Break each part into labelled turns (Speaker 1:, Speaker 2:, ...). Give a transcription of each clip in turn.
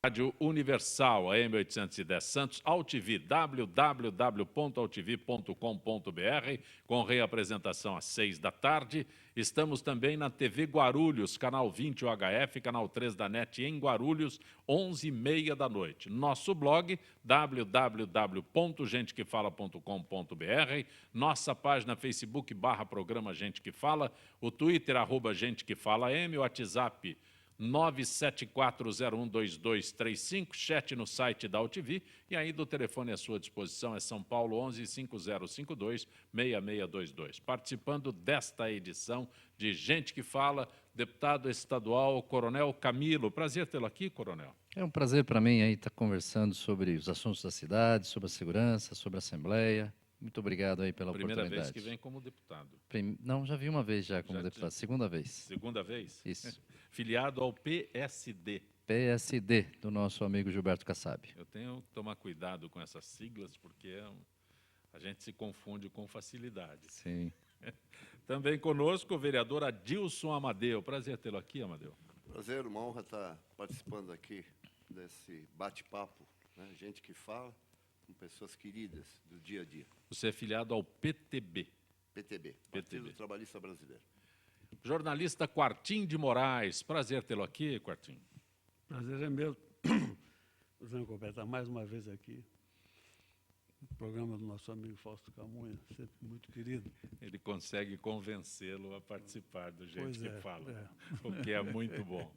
Speaker 1: Rádio Universal, AM 810 Santos, AltV, www.altv.com.br, com reapresentação às 6 da tarde. Estamos também na TV Guarulhos, canal 20 UHF, canal 3 da NET em Guarulhos, 11h30 da noite. Nosso blog, www.gentequefala.com.br, nossa página Facebook, /programa Gente Que Fala, o Twitter, @Gente Que Fala M, o WhatsApp 974012235, chat no site da AltV e ainda o telefone à sua disposição é São Paulo 11-5052-6622. Participando desta edição de Gente que Fala, deputado estadual Coronel Camilo. Prazer tê-lo aqui, Coronel.
Speaker 2: É um prazer para mim aí estar conversando sobre os assuntos da cidade, sobre a segurança, sobre a Assembleia. Muito obrigado aí pela oportunidade.
Speaker 1: Primeira vez que vem como deputado.
Speaker 2: Não, já vi uma vez já como deputado, segunda vez.
Speaker 1: Segunda vez?
Speaker 2: Isso.
Speaker 1: Filiado ao PSD.
Speaker 2: PSD, do nosso amigo Gilberto Kassab.
Speaker 1: Eu tenho que tomar cuidado com essas siglas, porque a gente se confunde com facilidade.
Speaker 2: Sim.
Speaker 1: Também conosco o vereador Adilson Amadeu. Prazer tê-lo aqui, Amadeu.
Speaker 3: Prazer, uma honra estar participando aqui desse bate-papo, né? Gente que fala com pessoas queridas do dia a dia.
Speaker 1: Você é filiado ao PTB.
Speaker 3: PTB, Partido Trabalhista Brasileiro.
Speaker 1: Jornalista Quartim de Moraes. Prazer tê-lo aqui, Quartim.
Speaker 4: Prazer é meu. Precisamos completar mais uma vez aqui o programa do nosso amigo Fausto Camunha, sempre muito querido.
Speaker 1: Ele consegue convencê-lo a participar do Gente que Fala, o que é muito bom.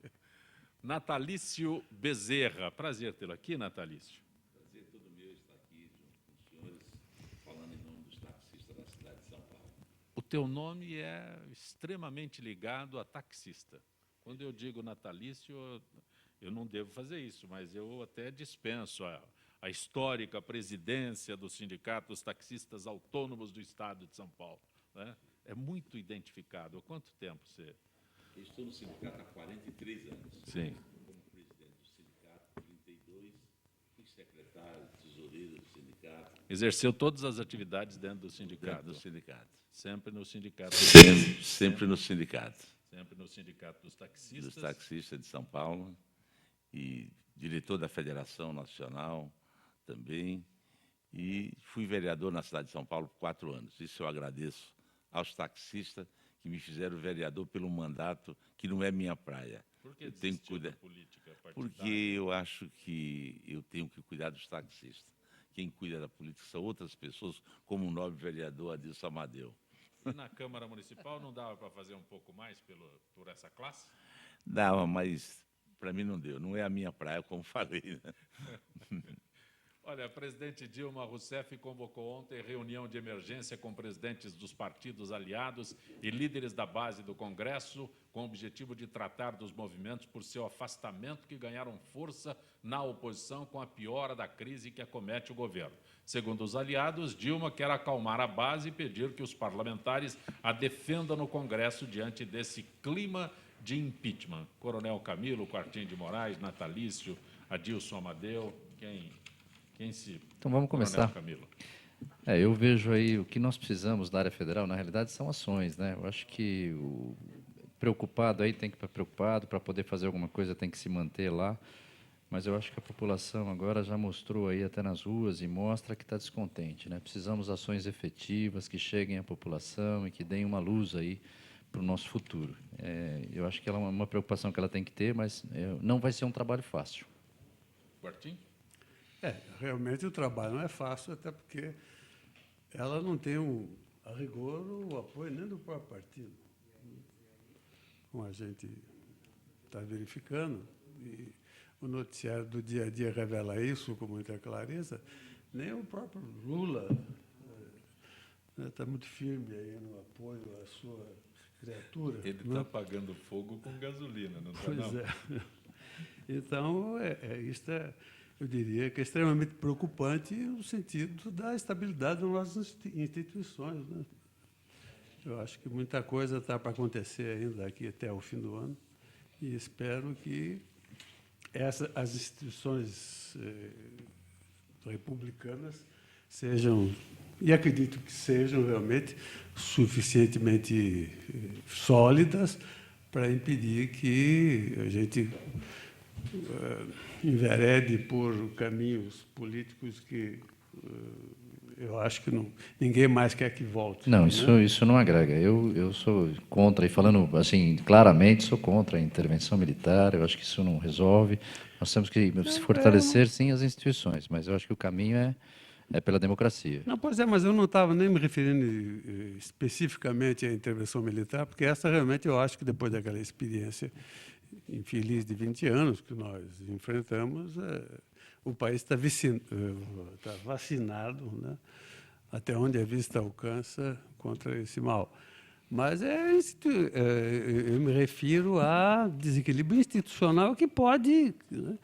Speaker 1: Natalício Bezerra. Prazer tê-lo aqui, Natalício.
Speaker 5: Prazer todo meu estar aqui junto com os senhores, falando em nome dos taxistas da cidade de São Paulo.
Speaker 1: O teu nome é extremamente ligado a taxista. Quando eu digo natalício, eu não devo fazer isso, mas eu até dispenso a histórica presidência do Sindicato dos Taxistas Autônomos do Estado de São Paulo, né? É muito identificado. Há quanto tempo você...
Speaker 5: Eu estou no sindicato há 43 anos.
Speaker 1: Sim.
Speaker 5: Como presidente do sindicato, 32, fui secretário, tesoureiro do sindicato.
Speaker 1: Exerceu todas as atividades dentro do sindicato?
Speaker 5: Dentro do sindicato.
Speaker 1: Sempre no sindicato?
Speaker 5: Sempre no sindicato.
Speaker 1: Sempre no Sindicato dos Taxistas?
Speaker 5: Dos taxistas de São Paulo e diretor da Federação Nacional também. E fui vereador na cidade de São Paulo por 4 anos. Isso eu agradeço aos taxistas que me fizeram vereador pelo mandato, que não é minha praia.
Speaker 1: Por que desistiu da política partidária?
Speaker 5: Porque eu acho que eu tenho que cuidar dos taxistas. Quem cuida da política são outras pessoas, como o nobre vereador Adilson Amadeu.
Speaker 1: E na Câmara Municipal não dava para fazer um pouco mais por essa classe?
Speaker 5: Dava, mas para mim não deu. Não é a minha praia, como falei, né?
Speaker 1: Olha, a presidente Dilma Rousseff convocou ontem reunião de emergência com presidentes dos partidos aliados e líderes da base do Congresso, com o objetivo de tratar dos movimentos por seu afastamento que ganharam força na oposição com a piora da crise que acomete o governo. Segundo os aliados, Dilma quer acalmar a base e pedir que os parlamentares a defendam no Congresso diante desse clima de impeachment. Coronel Camilo, Quartim de Moraes, Natalício, Adilson Amadeu, quem se...
Speaker 2: Então vamos começar.
Speaker 1: Camilo.
Speaker 2: Eu vejo aí o que nós precisamos da área federal, na realidade, são ações, né? Eu acho que o preocupado aí tem que estar preocupado, para poder fazer alguma coisa tem que se manter lá, mas eu acho que a população agora já mostrou aí até nas ruas e mostra que está descontente, né? Precisamos de ações efetivas que cheguem à população e que deem uma luz aí para o nosso futuro. Eu acho que ela é uma preocupação que ela tem que ter, mas não vai ser um trabalho fácil.
Speaker 1: Quartim?
Speaker 4: Realmente o trabalho não é fácil, até porque ela não tem, a rigor, o apoio nem do próprio partido. Como a gente está verificando, e o noticiário do dia a dia revela isso com muita clareza, nem o próprio Lula está muito firme aí no apoio à sua criatura.
Speaker 1: Ele está apagando fogo com gasolina, não está?
Speaker 4: Pois é. Então, isso eu diria que é extremamente preocupante no sentido da estabilidade das nossas instituições, né? Eu acho que muita coisa está para acontecer ainda aqui até o fim do ano e espero que as instituições republicanas sejam, e acredito que sejam realmente suficientemente sólidas para impedir que a gente enverede por caminhos políticos que eu acho que ninguém mais quer que volte.
Speaker 2: Não,
Speaker 4: né?
Speaker 2: isso não agrega. Eu sou contra, e falando assim, claramente, sou contra a intervenção militar, eu acho que isso não resolve. Nós temos que se fortalecer, sim, as instituições, mas eu acho que o caminho é pela democracia.
Speaker 4: Não, pois é, mas eu não estava nem me referindo especificamente à intervenção militar, porque essa realmente eu acho que depois daquela experiência infeliz de 20 anos que nós enfrentamos, o país está vacinado, né, até onde a vista alcança contra esse mal. Mas eu me refiro a desequilíbrio institucional que pode, né,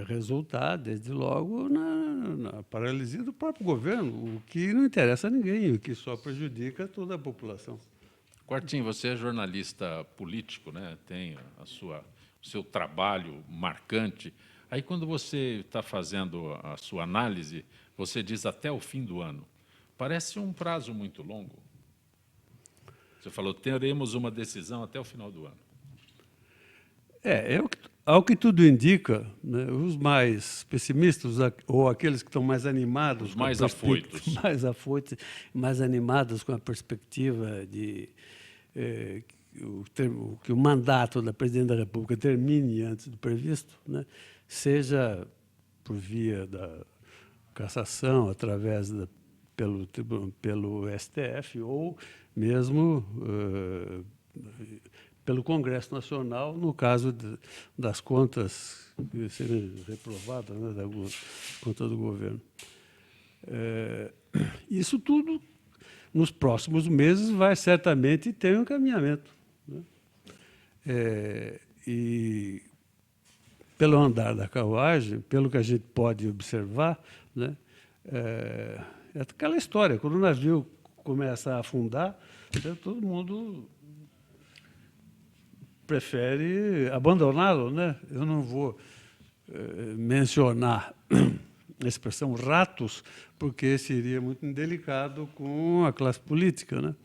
Speaker 4: resultar, desde logo, na paralisia do próprio governo, o que não interessa a ninguém, o que só prejudica toda a população.
Speaker 1: Quartim, você é jornalista político, né? Tem o seu trabalho marcante. Aí, quando você está fazendo a sua análise, você diz até o fim do ano. Parece um prazo muito longo. Você falou, teremos uma decisão até o final do ano.
Speaker 4: Ao que tudo indica, né, os mais pessimistas ou aqueles que estão mais animados,
Speaker 1: Os mais afoitos,
Speaker 4: mais animados com a perspectiva de que o mandato da presidente da República termine antes do previsto, né, seja por via da cassação, pelo STF ou mesmo pelo Congresso Nacional, no caso das contas serem reprovadas, né, da conta do governo. Isso tudo, nos próximos meses, vai certamente ter um encaminhamento, né? E, pelo andar da carruagem, pelo que a gente pode observar, né, é aquela história, quando o navio começa a afundar, todo mundo prefere abandoná-lo, né? Eu não vou mencionar a expressão ratos, porque seria muito indelicado com a classe política, né?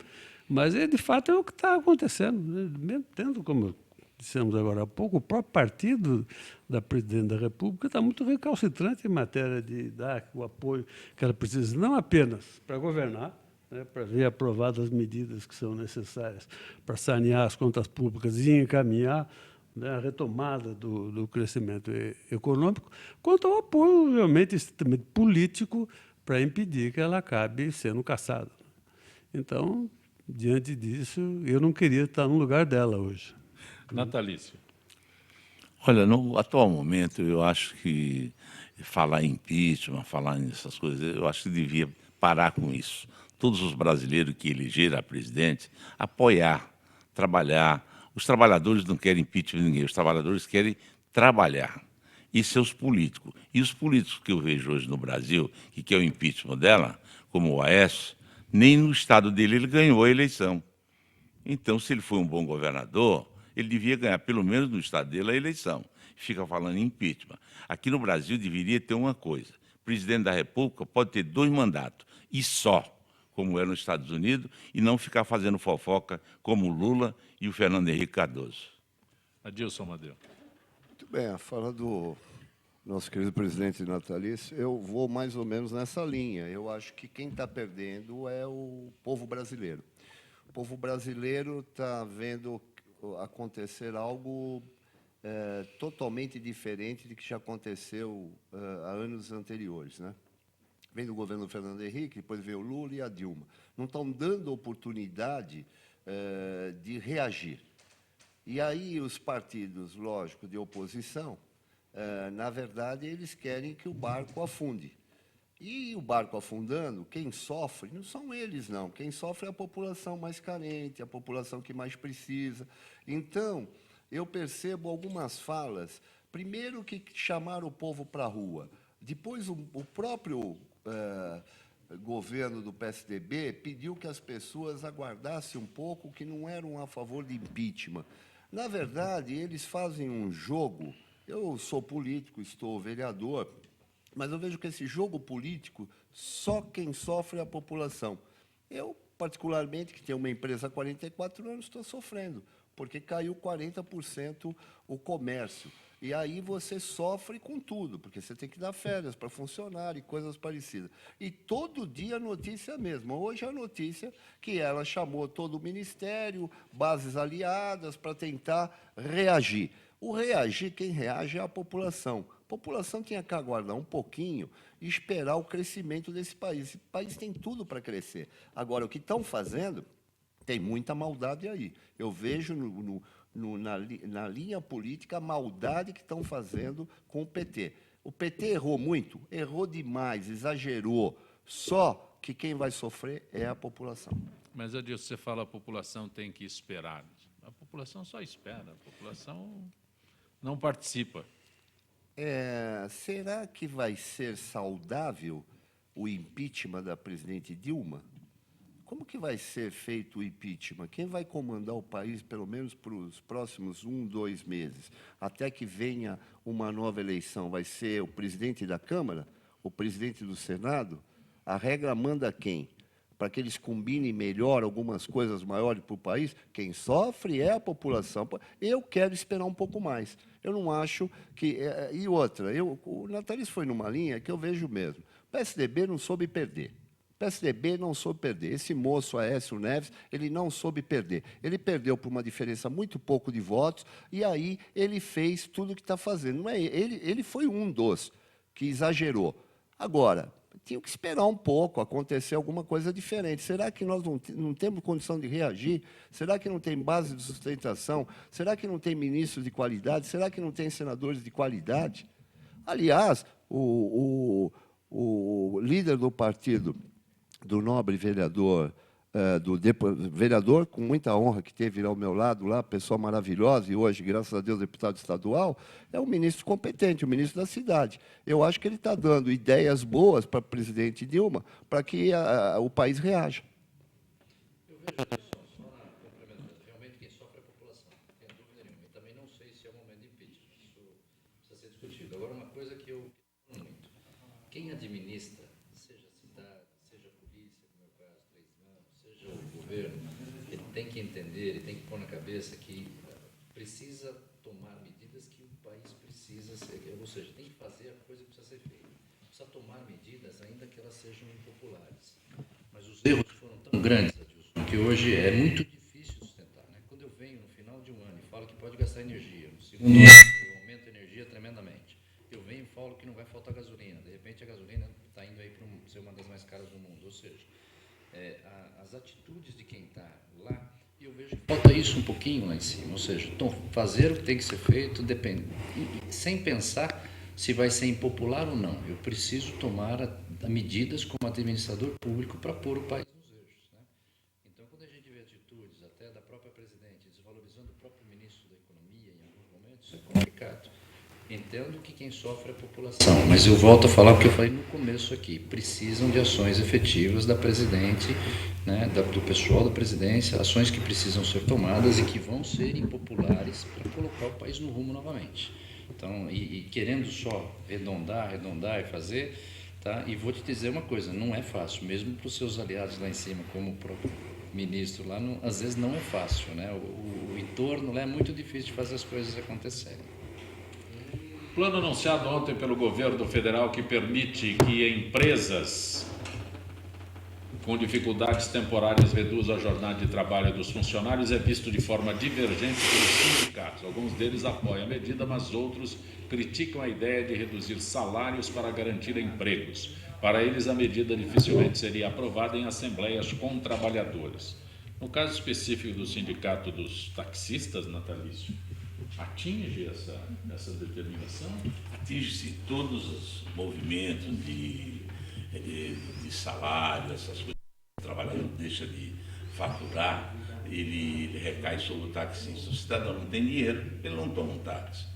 Speaker 4: Mas, de fato, é o que está acontecendo, né? Mesmo tendo, como dissemos agora há pouco, o próprio partido da presidente da República está muito recalcitrante em matéria de dar o apoio que ela precisa, não apenas para governar, né, para ver aprovadas as medidas que são necessárias para sanear as contas públicas e encaminhar, né, a retomada do crescimento econômico, quanto ao apoio realmente estritamente político para impedir que ela acabe sendo caçada. Então, diante disso, eu não queria estar no lugar dela hoje.
Speaker 1: Natalício.
Speaker 5: Olha, no atual momento, eu acho que falar em impeachment, falar nessas coisas, eu acho que devia parar com isso. Todos os brasileiros que elegeram a presidente, apoiar, trabalhar. Os trabalhadores não querem impeachment de ninguém, os trabalhadores querem trabalhar. E seus políticos. E os políticos que eu vejo hoje no Brasil, que quer o impeachment dela, como o Aécio, nem no estado dele ele ganhou a eleição. Então, se ele foi um bom governador, ele devia ganhar, pelo menos no estado dele, a eleição. Fica falando em impeachment. Aqui no Brasil deveria ter uma coisa. O presidente da República pode ter 2 mandatos, e só, como é nos Estados Unidos, e não ficar fazendo fofoca como o Lula e o Fernando Henrique Cardoso.
Speaker 1: Adilson Amadeu.
Speaker 3: Muito bem, a fala do nosso querido presidente Natalício, eu vou mais ou menos nessa linha. Eu acho que quem está perdendo é o povo brasileiro. O povo brasileiro está vendo acontecer algo totalmente diferente do que já aconteceu há anos anteriores, né? Vem do governo do Fernando Henrique, depois veio o Lula e a Dilma. Não estão dando oportunidade de reagir. E aí os partidos, lógico, de oposição, na verdade, eles querem que o barco afunde. E o barco afundando, quem sofre não são eles, não. Quem sofre é a população mais carente, a população que mais precisa. Então, eu percebo algumas falas, primeiro que chamaram o povo para a rua, depois o próprio governo do PSDB pediu que as pessoas aguardassem um pouco, que não eram a favor de impeachment. Na verdade, eles fazem um jogo. Eu sou político, estou vereador, mas eu vejo que esse jogo político, só quem sofre é a população. Eu, particularmente, que tenho uma empresa há 44 anos, estou sofrendo, porque caiu 40% o comércio. E aí você sofre com tudo, porque você tem que dar férias para funcionário e coisas parecidas. E todo dia a notícia é a mesma. Hoje a notícia que ela chamou todo o ministério, bases aliadas, para tentar reagir. O reagir, quem reage é a população. A população tinha que aguardar um pouquinho e esperar o crescimento desse país. Esse país tem tudo para crescer. Agora, o que estão fazendo, tem muita maldade aí. Eu vejo na linha política a maldade que estão fazendo com o PT. O PT errou muito, errou demais, exagerou. Só que quem vai sofrer é a população.
Speaker 1: Mas, Adilson, você fala a população tem que esperar. A população só espera, a população não participa.
Speaker 3: Será que vai ser saudável o impeachment da presidente Dilma? Como que vai ser feito o impeachment? Quem vai comandar o país, pelo menos para os próximos 2 meses, até que venha uma nova eleição? Vai ser o presidente da Câmara? O presidente do Senado? A regra manda quem? Para que eles combinem melhor algumas coisas maiores para o país? Quem sofre é a população. Eu quero esperar um pouco mais. Eu não acho que... E outra, o Natalício foi numa linha que eu vejo mesmo. O PSDB não soube perder. O PSDB não soube perder. Esse moço, Aécio Neves, ele não soube perder. Ele perdeu por uma diferença muito pouco de votos, e aí ele fez tudo o que está fazendo. Não é ele foi um dos que exagerou. Agora, tinha que esperar um pouco, acontecer alguma coisa diferente. Será que nós não temos condição de reagir? Será que não tem base de sustentação? Será que não tem ministros de qualidade? Será que não tem senadores de qualidade? Aliás, o líder do partido, do nobre vereador, vereador com muita honra que teve ao meu lado lá, pessoa maravilhosa, e hoje, graças a Deus, deputado estadual, é um ministro competente, o ministro da cidade. Eu acho que ele está dando ideias boas para o presidente Dilma, para que o país reaja.
Speaker 2: Eu vejo isso, só complementando, realmente quem sofre é a população, não tem dúvida nenhuma. E também não sei se é o momento de impeachment, isso precisa ser discutido. Agora, uma coisa que eu questiono muito, quem administra, seja a cidade, seja a polícia, no meu caso, 3 mãos, seja o governo, ele tem que entender, ele tem que pôr na cabeça que precisa tomar medidas que o país precisa ser, ou seja, tem que fazer a coisa que precisa ser feita. Precisa tomar medidas, ainda que elas sejam impopulares. Mas os erros foram tão grandes, Adilson, que hoje é muito difícil sustentar, né? Quando eu venho no final de um ano e falo que pode gastar energia, no segundo ano eu aumento a energia tremendamente. Eu venho e falo que não vai faltar gasolina. De repente, a gasolina está indo aí para ser uma das mais caras do mundo. Ou seja, as atitudes de quem está lá, e eu vejo que falta isso um pouquinho lá em cima. Ou seja, fazer o que tem que ser feito, sem pensar se vai ser impopular ou não. Eu preciso tomar medidas como administrador público para pôr o país nos eixos, né? Então, quando a gente vê atitudes, até da própria presidente, desvalorizando o próprio ministro da Economia em alguns momentos, isso é complicado. Entendo que quem sofre é a população, mas eu volto a falar porque eu falei no começo aqui, precisam de ações efetivas da presidente, né, do pessoal da presidência, ações que precisam ser tomadas e que vão ser impopulares para colocar o país no rumo novamente. Então, e querendo só arredondar e fazer, tá? E vou te dizer uma coisa, não é fácil, mesmo para os seus aliados lá em cima, como o próprio ministro lá, às vezes não é fácil, né? O entorno lá é muito difícil de fazer as coisas acontecerem.
Speaker 1: Plano anunciado ontem pelo governo federal que permite que empresas com dificuldades temporárias reduzam a jornada de trabalho dos funcionários é visto de forma divergente pelos sindicatos. Alguns deles apoiam a medida, mas outros criticam a ideia de reduzir salários para garantir empregos. Para eles, a medida dificilmente seria aprovada em assembleias com trabalhadores. No caso específico do sindicato dos taxistas, Natalício, atinge essa determinação?
Speaker 5: Atinge-se todos os movimentos de salário, essas coisas. O trabalhador deixa de faturar, ele recai sobre o taxista. O cidadão não tem dinheiro, ele não toma um táxi,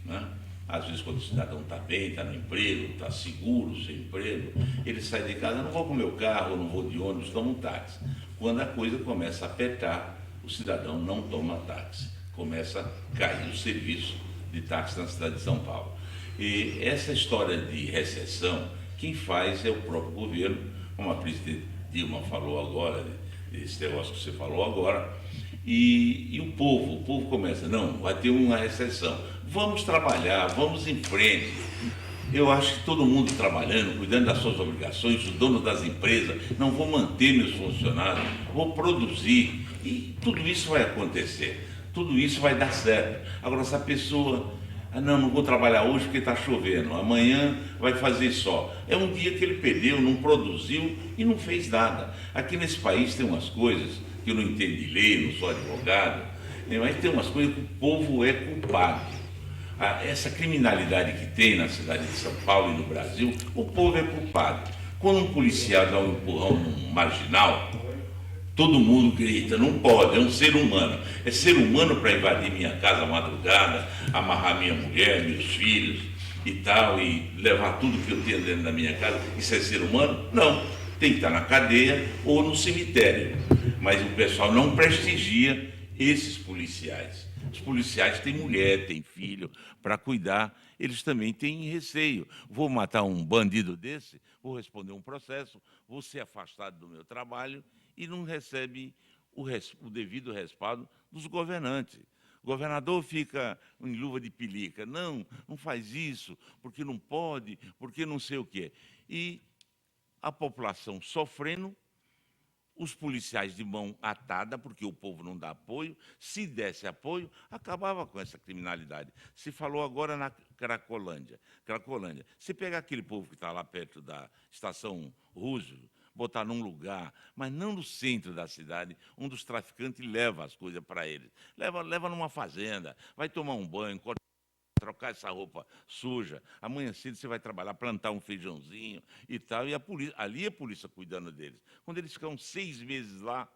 Speaker 5: né? Às vezes, quando o cidadão está bem, está no emprego, está seguro, sem emprego, ele sai de casa, não vou com o meu carro, não vou de ônibus, toma um táxi. Quando a coisa começa a apertar, o cidadão não toma táxi. Começa a cair o serviço de táxi na cidade de São Paulo. E essa história de recessão, quem faz é o próprio governo, como a presidente Dilma falou agora, esse negócio que você falou agora, E o povo começa, não, vai ter uma exceção. Vamos trabalhar, vamos em frente. Eu acho que todo mundo trabalhando, cuidando das suas obrigações, o dono das empresas, não vou manter meus funcionários, vou produzir. E tudo isso vai acontecer, tudo isso vai dar certo. Agora, essa pessoa, não vou trabalhar hoje porque está chovendo, amanhã vai fazer sol. É um dia que ele perdeu, não produziu e não fez nada. Aqui nesse país tem umas coisas que eu não entendo de lei, não sou advogado, mas tem umas coisas que o povo é culpado. Essa criminalidade que tem na cidade de São Paulo e no Brasil, o povo é culpado. Quando um policial dá um empurrão num marginal, todo mundo grita, não pode, é um ser humano. É ser humano para invadir minha casa à madrugada, amarrar minha mulher, meus filhos e tal, e levar tudo que eu tenho dentro da minha casa. Isso é ser humano? Não. Tem que estar na cadeia ou no cemitério. Mas o pessoal não prestigia esses policiais. Os policiais têm mulher, têm filho para cuidar, eles também têm receio. Vou matar um bandido desse, vou responder um processo, vou ser afastado do meu trabalho e não recebe o devido respaldo dos governantes. O governador fica em luva de pelica. Não faz isso, porque não pode, porque não sei o quê. E a população sofrendo, os policiais de mão atada, porque o povo não dá apoio. Se desse apoio, acabava com essa criminalidade. Se falou agora na Cracolândia. Se pegar aquele povo que está lá perto da estação Roosevelt, botar num lugar, mas não no centro da cidade, um dos traficantes leva as coisas para eles. Leva numa fazenda, vai tomar um banho, trocar essa roupa suja, amanhã cedo você vai trabalhar, plantar um feijãozinho e tal, e ali a polícia cuidando deles. Quando eles ficam 6 meses lá,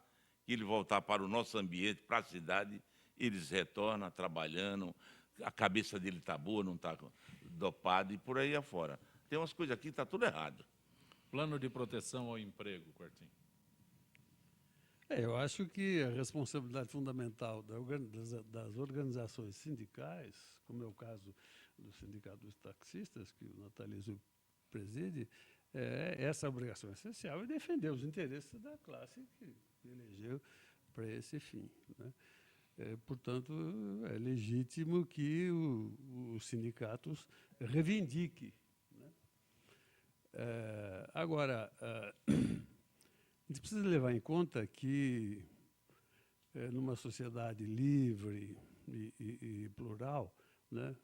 Speaker 5: e ele voltar para o nosso ambiente, para a cidade, eles retornam trabalhando, a cabeça dele está boa, não está dopada, e por aí afora. Tem umas coisas aqui que está tudo errado.
Speaker 1: Plano de proteção ao emprego, Quartim.
Speaker 4: Eu acho que a responsabilidade fundamental das organizações sindicais, como é o caso do Sindicato dos Taxistas, que o Natalísio preside, essa obrigação essencial é defender os interesses da classe que elegeu para esse fim, né? Portanto, é legítimo que os sindicatos reivindiquem, né? Agora, a gente precisa levar em conta que, numa sociedade livre e plural, né,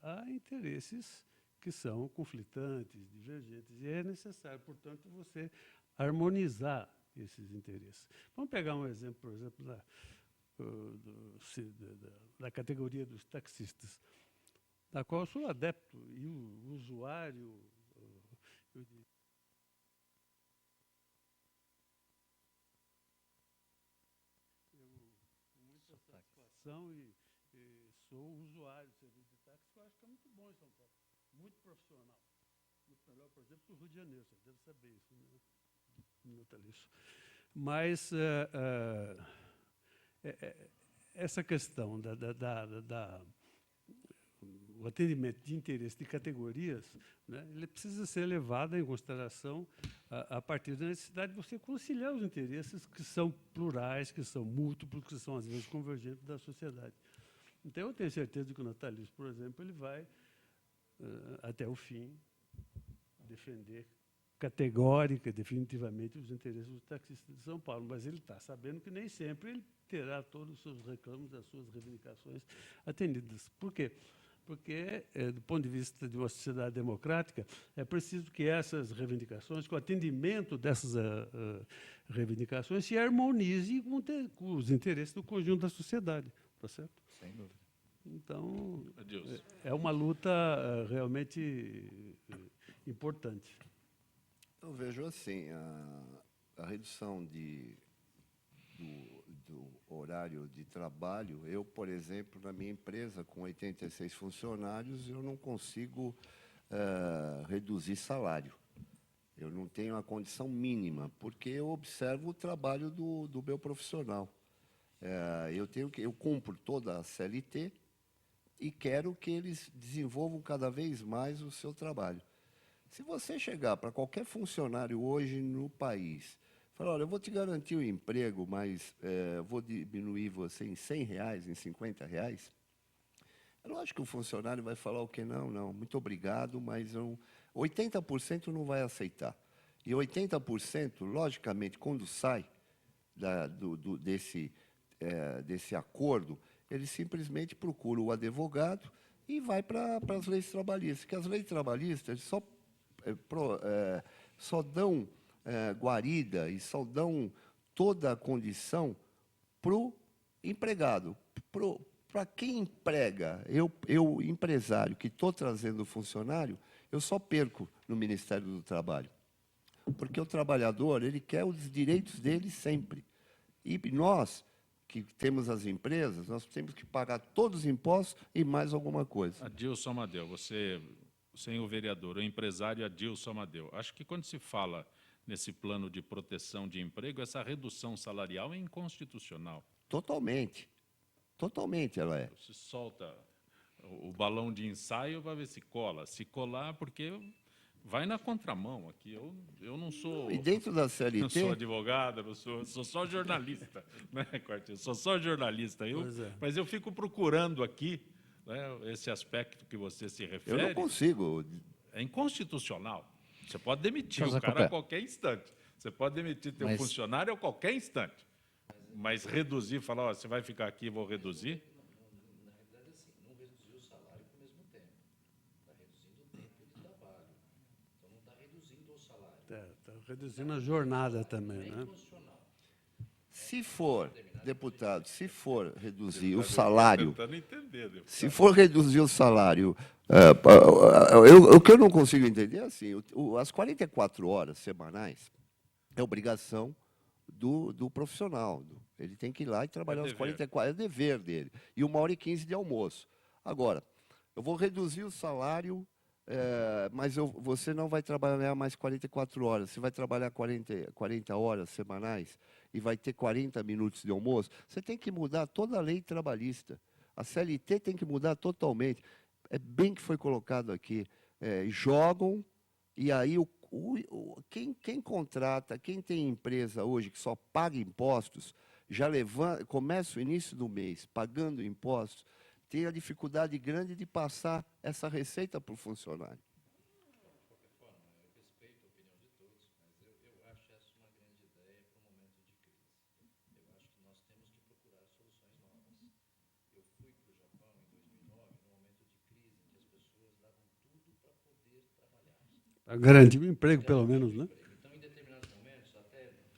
Speaker 4: há interesses que são conflitantes, divergentes, e é necessário, portanto, você harmonizar esses interesses. Vamos pegar um exemplo, por exemplo, da categoria dos taxistas, da qual eu sou adepto, e o usuário, eu diria, satisfação e sou usuário do serviço de táxi, que eu acho que é muito bom em São Paulo, muito profissional, muito melhor, por exemplo, que o Rio de Janeiro, você deve saber isso, né? Mas essa questão o atendimento de interesse de categorias, né, ele precisa ser levado em consideração a partir da necessidade de você conciliar os interesses que são plurais, que são múltiplos, que são, às vezes, convergentes da sociedade. Então, eu tenho certeza de que o Natalício, por exemplo, ele vai, até o fim, defender categórica, definitivamente, os interesses dos taxistas de São Paulo, mas ele está sabendo que nem sempre ele terá todos os seus reclamos, as suas reivindicações atendidas. Por quê? Porque, do ponto de vista de uma sociedade democrática, é preciso que essas reivindicações, que o atendimento dessas reivindicações se harmonize com os interesses do conjunto da sociedade, tá certo?
Speaker 2: Sem dúvida.
Speaker 4: Então,
Speaker 1: Adilson.
Speaker 4: é uma luta realmente importante.
Speaker 3: Eu vejo assim, a redução do horário de trabalho. Eu, por exemplo, na minha empresa, com 86 funcionários, eu não consigo reduzir salário. Eu não tenho a condição mínima, porque eu observo o trabalho do meu profissional. Eu cumpro toda a CLT e quero que eles desenvolvam cada vez mais o seu trabalho. Se você chegar para qualquer funcionário hoje no país, Fala, olha, eu vou te garantir o emprego, mas vou diminuir você em R$ 100, em R$ 50. É lógico que o funcionário vai falar o quê? Não, muito obrigado, mas 80% não vai aceitar. E 80%, logicamente, quando sai desse acordo, ele simplesmente procura o advogado e vai para as leis trabalhistas. Porque as leis trabalhistas só dão guarida e só dão toda a condição para o empregado. Para quem emprega, eu empresário, que estou trazendo o funcionário, eu só perco no Ministério do Trabalho. Porque o trabalhador, ele quer os direitos dele sempre. E nós, que temos as empresas, nós temos que pagar todos os impostos e mais alguma coisa.
Speaker 1: Adilson Amadeu, você, senhor vereador, o empresário Adilson Amadeu, acho que quando se fala nesse plano de proteção de emprego, essa redução salarial é inconstitucional.
Speaker 3: Totalmente. Totalmente ela é.
Speaker 1: Se solta o balão de ensaio, vai ver se cola. Se colar, porque vai na contramão aqui. Eu não sou...
Speaker 3: E dentro da CLT...
Speaker 1: Não sou advogado, não sou só jornalista, né, Quartinho? Sou só jornalista. Mas eu fico procurando aqui, né, esse aspecto que você se refere.
Speaker 3: Eu não consigo.
Speaker 1: É inconstitucional. Você pode demitir
Speaker 2: Mas,
Speaker 1: o cara a qualquer instante. Você pode demitir teu
Speaker 2: Mas-
Speaker 1: funcionário a qualquer instante. Mas reduzir, falar, ó, você vai ficar aqui, vou reduzir.
Speaker 2: Na realidade, assim, não reduzir o salário ao mesmo tempo. Está reduzindo o tempo de trabalho. Então, não está reduzindo o salário.
Speaker 4: Está reduzindo a jornada também, né?
Speaker 3: Se for, deputado, se for reduzir o salário...
Speaker 1: Tentando entender, deputado.
Speaker 3: Se for reduzir o salário... o que eu não consigo entender é assim, as 44 horas semanais é obrigação do profissional. Ele tem que ir lá e trabalhar os 44, é dever dele. E 1h15 de almoço. Agora, eu vou reduzir o salário, mas você não vai trabalhar mais 44 horas, você vai trabalhar 40 horas semanais e vai ter 40 minutos de almoço. Você tem que mudar toda a lei trabalhista. A CLT tem que mudar totalmente. É bem que foi colocado aqui. Jogam, e aí quem contrata, quem tem empresa hoje que só paga impostos, já começa o início do mês pagando impostos, tem a dificuldade grande de passar essa receita para o funcionário.
Speaker 4: Para garantir o emprego, pelo menos, né?
Speaker 2: Então, em determinados momentos,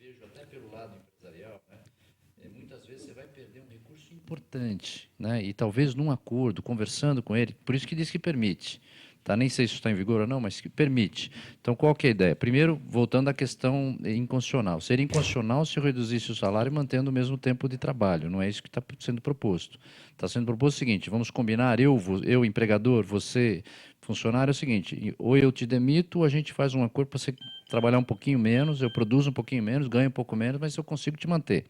Speaker 2: vejo até pelo lado empresarial, né, muitas vezes você vai perder um recurso importante, né, e talvez num acordo, conversando com ele, por isso que diz que permite. Tá? Nem sei se isso está em vigor ou não, mas que permite. Então, qual que é a ideia? Primeiro, voltando à questão inconstitucional. Seria inconstitucional se eu reduzisse o salário mantendo o mesmo tempo de trabalho. Não é isso que está sendo proposto. Está sendo proposto o seguinte, vamos combinar, eu empregador, você, funcionário, é o seguinte, ou eu te demito, ou a gente faz um acordo para você trabalhar um pouquinho menos, eu produzo um pouquinho menos, ganho um pouco menos, mas eu consigo te manter.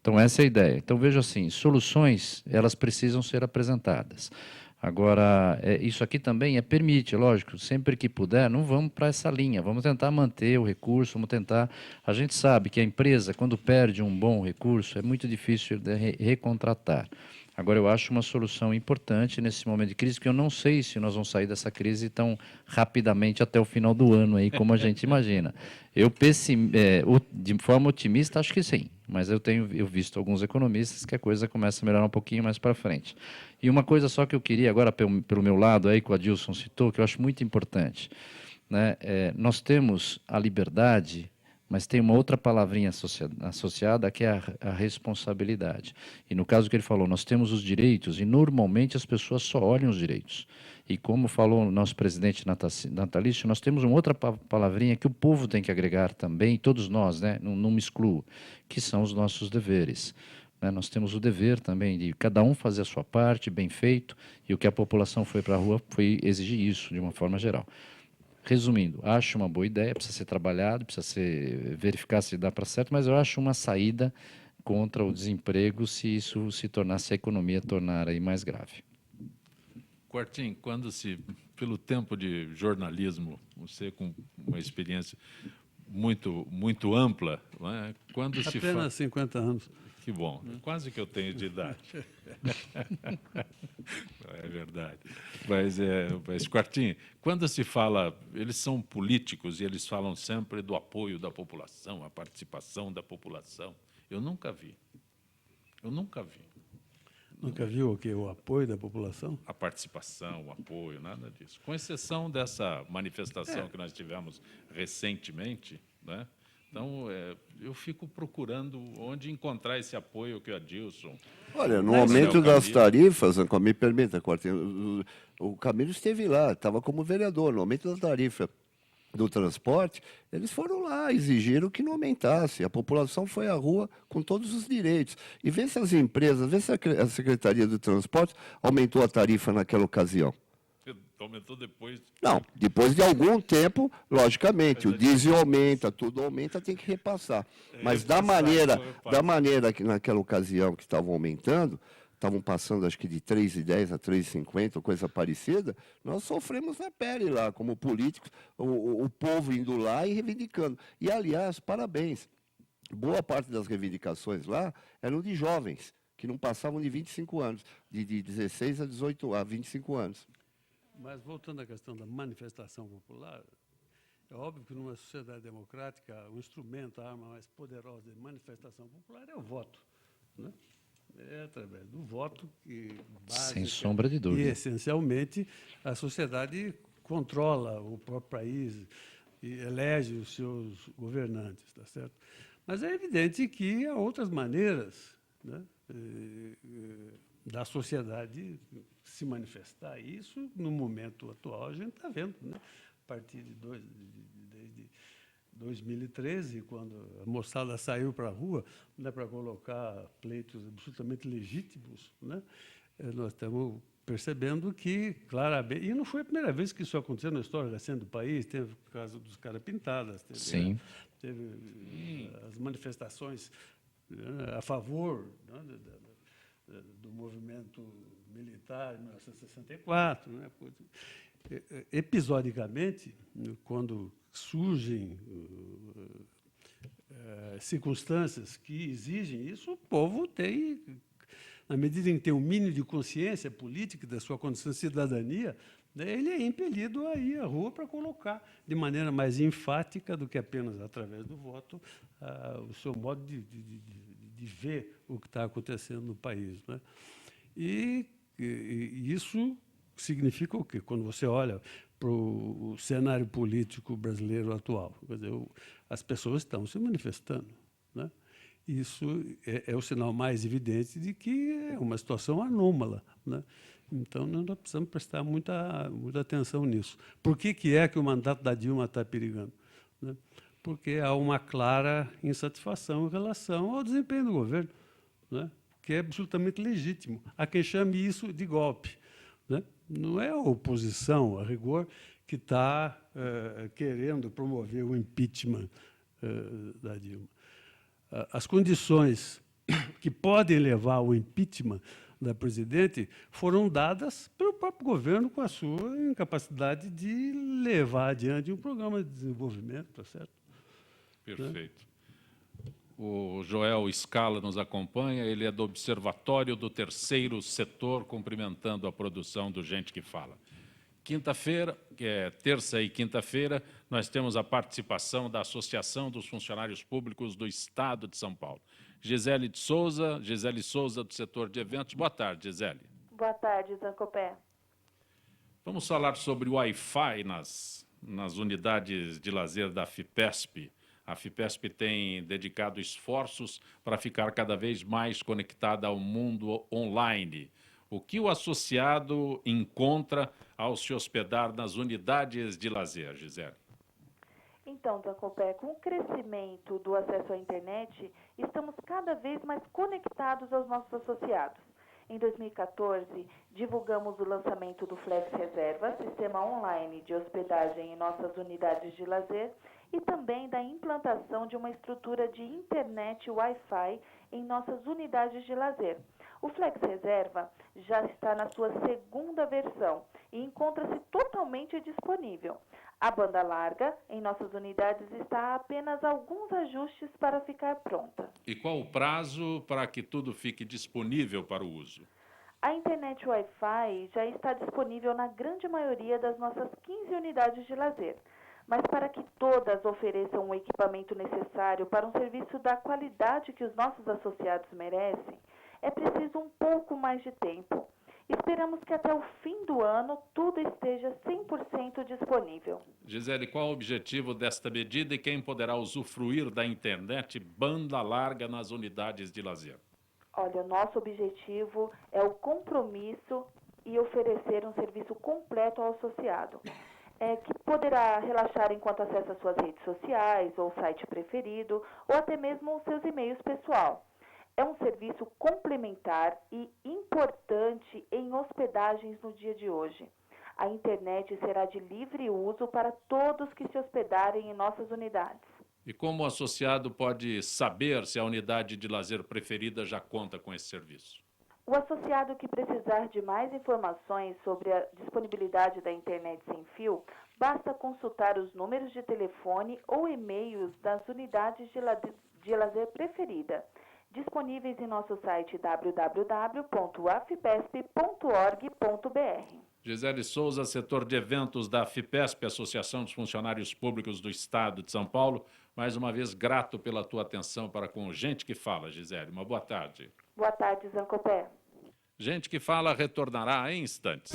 Speaker 2: Então, essa é a ideia. Então, veja assim, soluções, elas precisam ser apresentadas. Agora, isso aqui também permite, lógico, sempre que puder, não vamos para essa linha, vamos tentar manter o recurso, vamos tentar... A gente sabe que a empresa, quando perde um bom recurso, é muito difícil de recontratar. Agora, eu acho uma solução importante nesse momento de crise, porque eu não sei se nós vamos sair dessa crise tão rapidamente até o final do ano, aí, como a gente imagina. De forma otimista, acho que sim, mas eu visto alguns economistas que a coisa começa a melhorar um pouquinho mais para frente. E uma coisa só que eu queria, agora pelo meu lado, aí, que o Adilson citou, que eu acho muito importante, né? Nós temos a liberdade, mas tem uma outra palavrinha associada, que é a responsabilidade. E no caso que ele falou, nós temos os direitos, e normalmente as pessoas só olham os direitos. E como falou o nosso presidente natalício, nós temos uma outra palavrinha que o povo tem que agregar também, todos nós, né, não me excluo, que são os nossos deveres. Né? Nós temos o dever também de cada um fazer a sua parte, bem feito, e o que a população foi para a rua foi exigir isso, de uma forma geral. Resumindo, acho uma boa ideia, precisa ser trabalhado, verificar se dá para certo, mas eu acho uma saída contra o desemprego se isso se a economia tornar aí mais grave.
Speaker 1: Quartim, pelo tempo de jornalismo, você com uma experiência muito ampla, não é? Quando se fala...
Speaker 4: Apenas 50 anos.
Speaker 1: Que bom, quase que eu tenho de idade. É verdade. Mas, Quartinho, quando se fala, eles são políticos e eles falam sempre do apoio da população, a participação da população. Eu nunca vi.
Speaker 4: Nunca viu o quê? O apoio da população?
Speaker 1: A participação, o apoio, nada disso. Com exceção dessa manifestação que nós tivemos recentemente, né? Então, eu fico procurando onde encontrar esse apoio que o Adilson...
Speaker 3: Olha, no aumento das tarifas, me permita, Quartinho, o Camilo esteve lá, estava como vereador. No aumento da tarifa do transporte, eles foram lá, exigiram que não aumentasse. A população foi à rua com todos os direitos. E vê se as empresas, vê se a Secretaria do Transporte aumentou a tarifa naquela ocasião.
Speaker 1: Aumentou depois?
Speaker 3: Não, depois de algum tempo, logicamente, o diesel aumenta, tudo aumenta, tem que repassar. Mas da maneira que naquela ocasião que estavam aumentando, estavam passando acho que de 3,10 a 3,50, coisa parecida, nós sofremos na pele lá, como políticos, o povo indo lá e reivindicando. E, aliás, parabéns, boa parte das reivindicações lá eram de jovens, que não passavam de 25 anos, de 16 a 25 anos.
Speaker 4: Mas, voltando à questão da manifestação popular, é óbvio que numa sociedade democrática, o instrumento, a arma mais poderosa de manifestação popular é o voto, né? É através do voto que...
Speaker 2: Sem sombra de dúvida.
Speaker 4: E, essencialmente, a sociedade controla o próprio país e elege os seus governantes, tá certo? Mas é evidente que há outras maneiras, né, da sociedade se manifestar. Isso, no momento atual, a gente está vendo, né? A partir de 2013, quando a moçada saiu para a rua, né, para colocar pleitos absolutamente legítimos, né, nós estamos percebendo que, claramente, e não foi a primeira vez que isso aconteceu na história recente do país, teve o caso dos caras pintadas, teve as manifestações, né, a favor, né, do movimento militar em 1964, né? Episodicamente, quando surgem circunstâncias que exigem isso, o povo tem, na medida em que tem um mínimo de consciência política da sua condição de cidadania, né, ele é impelido a ir à rua para colocar, de maneira mais enfática do que apenas através do voto, o seu modo de ver o que está acontecendo no país, né? E isso significa o quê? Quando você olha para o cenário político brasileiro atual, quer dizer, as pessoas estão se manifestando, né? Isso é o sinal mais evidente de que é uma situação anômala, né? Então, nós precisamos prestar muita atenção nisso. Por que é que o mandato da Dilma está perigando, né? Porque há uma clara insatisfação em relação ao desempenho do governo, né, que é absolutamente legítimo. Há quem chame isso de golpe, né? Não é a oposição, a rigor, que está querendo promover o impeachment da Dilma. As condições que podem levar ao impeachment da presidente foram dadas pelo próprio governo com a sua incapacidade de levar adiante um programa de desenvolvimento, tá certo?
Speaker 1: Perfeito. O Joel Scala nos acompanha, ele é do Observatório do Terceiro Setor, cumprimentando a produção do Gente que Fala. Quinta-feira, que é terça e quinta-feira, nós temos a participação da Associação dos Funcionários Públicos do Estado de São Paulo. Gisele Souza, do setor de eventos. Boa tarde, Gisele.
Speaker 6: Boa tarde, Zancopé.
Speaker 1: Vamos falar sobre o Wi-Fi nas unidades de lazer da FIPESP. A FIPESP tem dedicado esforços para ficar cada vez mais conectada ao mundo online. O que o associado encontra ao se hospedar nas unidades de lazer, Gisele?
Speaker 6: Então, Zancopé, com o crescimento do acesso à internet, estamos cada vez mais conectados aos nossos associados. Em 2014, divulgamos o lançamento do Flex Reserva, sistema online de hospedagem em nossas unidades de lazer, e também da implantação de uma estrutura de internet Wi-Fi em nossas unidades de lazer. O Flex Reserva já está na sua segunda versão e encontra-se totalmente disponível. A banda larga em nossas unidades está a apenas alguns ajustes para ficar pronta.
Speaker 1: E qual o prazo para que tudo fique disponível para o uso?
Speaker 6: A internet Wi-Fi já está disponível na grande maioria das nossas 15 unidades de lazer, mas para que todas ofereçam o equipamento necessário para um serviço da qualidade que os nossos associados merecem, é preciso um pouco mais de tempo. Esperamos que até o fim do ano tudo esteja 100% disponível.
Speaker 1: Gisele, qual o objetivo desta medida e quem poderá usufruir da internet banda larga nas unidades de lazer?
Speaker 6: Olha, o nosso objetivo é o compromisso e oferecer um serviço completo ao associado, que poderá relaxar enquanto acessa suas redes sociais ou site preferido, ou até mesmo os seus e-mails pessoal. É um serviço complementar e importante em hospedagens no dia de hoje. A internet será de livre uso para todos que se hospedarem em nossas unidades.
Speaker 1: E como o associado pode saber se a unidade de lazer preferida já conta com esse serviço?
Speaker 6: O associado que precisar de mais informações sobre a disponibilidade da internet sem fio, basta consultar os números de telefone ou e-mails das unidades de lazer preferida, disponíveis em nosso site www.afipesp.org.br.
Speaker 1: Gisele Souza, setor de eventos da FIPESP, Associação dos Funcionários Públicos do Estado de São Paulo. Mais uma vez, grato pela tua atenção para com Gente que Fala, Gisele. Uma boa tarde.
Speaker 6: Boa tarde, Zancopé.
Speaker 1: Gente que Fala retornará em instantes.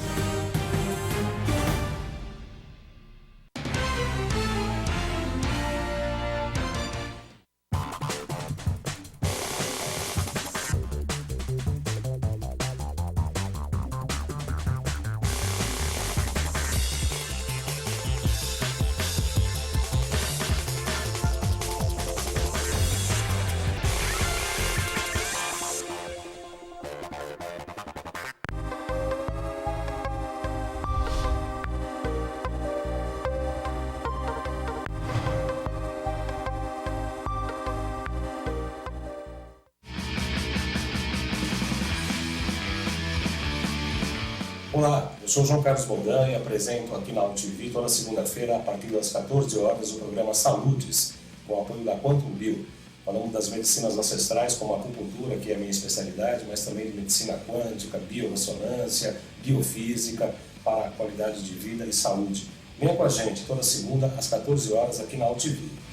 Speaker 7: Olá, eu sou João Carlos Boldan e apresento aqui na UTV toda segunda-feira, a partir das 14 horas, o programa Saludes, com o apoio da Quantum Bio. Falamos das medicinas ancestrais, como a acupuntura, que é a minha especialidade, mas também de medicina quântica, biorressonância, biofísica, para a qualidade de vida e saúde. Venha com a gente toda segunda, às 14 horas, aqui na UTV.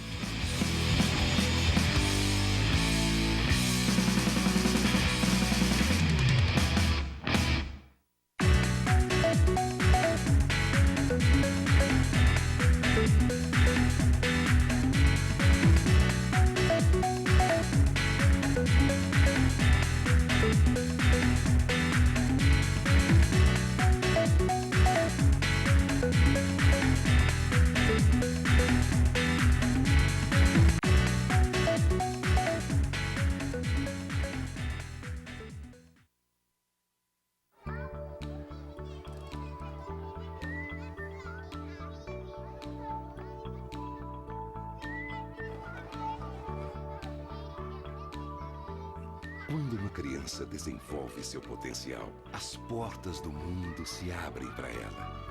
Speaker 8: Quando uma criança desenvolve seu potencial, as portas do mundo se abrem para ela.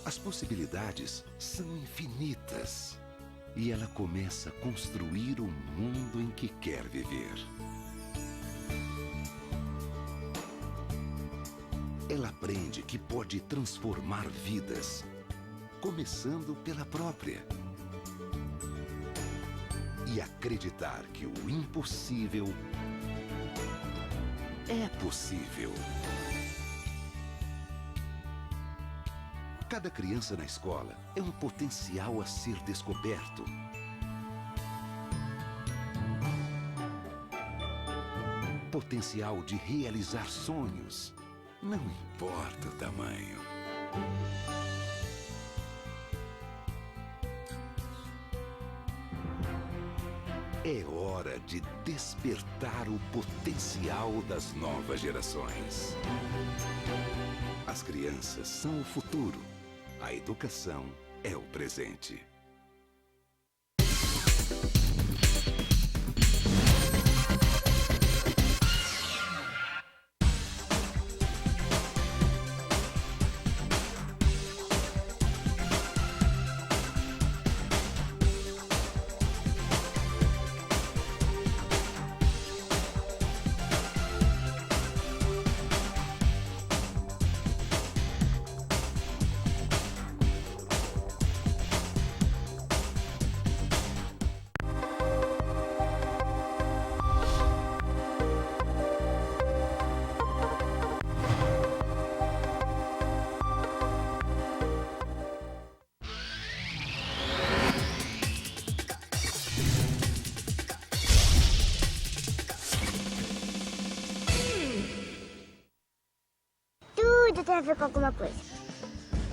Speaker 8: As possibilidades são infinitas e ela começa a construir o mundo em que quer viver. Ela aprende que pode transformar vidas, começando pela própria. E acreditar que o impossível é possível. Cada criança na escola é um potencial a ser descoberto. Potencial de realizar sonhos, não importa o tamanho. É hora de despertar o potencial das novas gerações. As crianças são o futuro. A educação é o presente.
Speaker 9: tudo tem a ver com alguma coisa.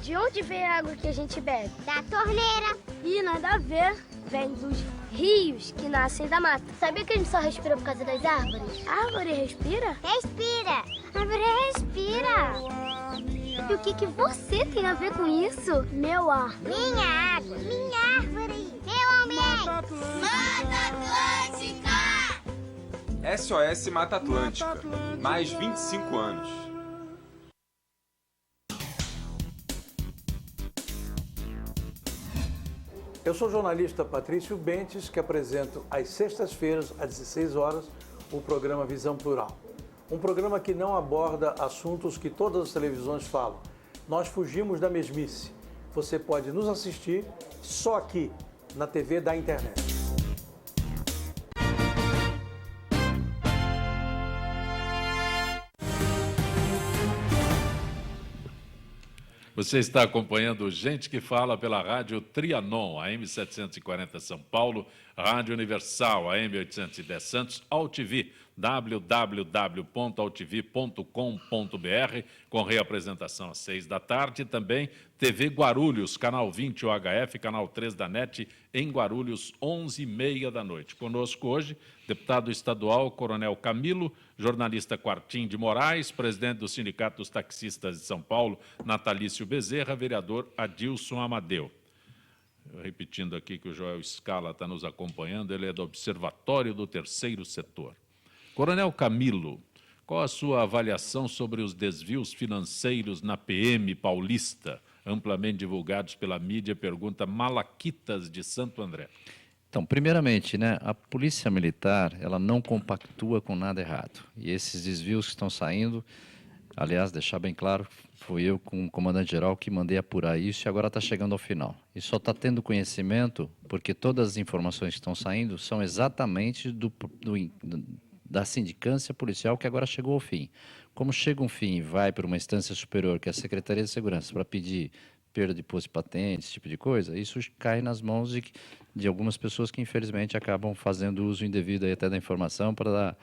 Speaker 10: De onde vem a água que a gente bebe?
Speaker 9: Da torneira.
Speaker 10: Ih, nada a ver. Vem dos rios que nascem da mata.
Speaker 9: Sabia que a gente só respira por causa das árvores?
Speaker 10: A árvore respira?
Speaker 9: Respira. A árvore respira.
Speaker 10: E o que você tem a ver com isso?
Speaker 9: Meu ar. Minha água. Minha árvore. Meu ambiente. Mata Atlântica!
Speaker 11: SOS Mata Atlântica. Mais 25 anos.
Speaker 12: Eu sou o jornalista Patrício Bentes, que apresento às sextas-feiras, às 16 horas, o programa Visão Plural. Um programa que não aborda assuntos que todas as televisões falam. Nós fugimos da mesmice. Você pode nos assistir só aqui, na TV da internet.
Speaker 1: Você está acompanhando Gente que Fala pela Rádio Trianon, AM 740 São Paulo, Rádio Universal, AM 810 Santos, AltV, www.altv.com.br, com reapresentação às 6 da tarde, e também TV Guarulhos, canal 20 UHF, canal 3 da NET, em Guarulhos, 11h30 da noite. Conosco hoje, deputado estadual Coronel Camilo, jornalista Quartim de Moraes, presidente do Sindicato dos Taxistas de São Paulo, Natalício Bezerra, vereador Adilson Amadeu. Repetindo aqui que o Joel Scala está nos acompanhando, ele é do Observatório do Terceiro Setor. Coronel Camilo, qual a sua avaliação sobre os desvios financeiros na PM paulista, amplamente divulgados pela mídia? Pergunta Malaquitas de Santo André.
Speaker 2: Então, primeiramente, né, a Polícia Militar, ela não compactua com nada errado. E esses desvios que estão saindo, aliás, deixar bem claro, fui eu com o comandante-geral que mandei apurar isso e agora está chegando ao final. E só está tendo conhecimento porque todas as informações que estão saindo são exatamente da sindicância policial que agora chegou ao fim. Como chega um fim e vai para uma instância superior, que é a Secretaria de Segurança, para pedir perda de posse de patente, esse tipo de coisa, isso cai nas mãos de algumas pessoas que, infelizmente, acabam fazendo uso indevido aí até da informação para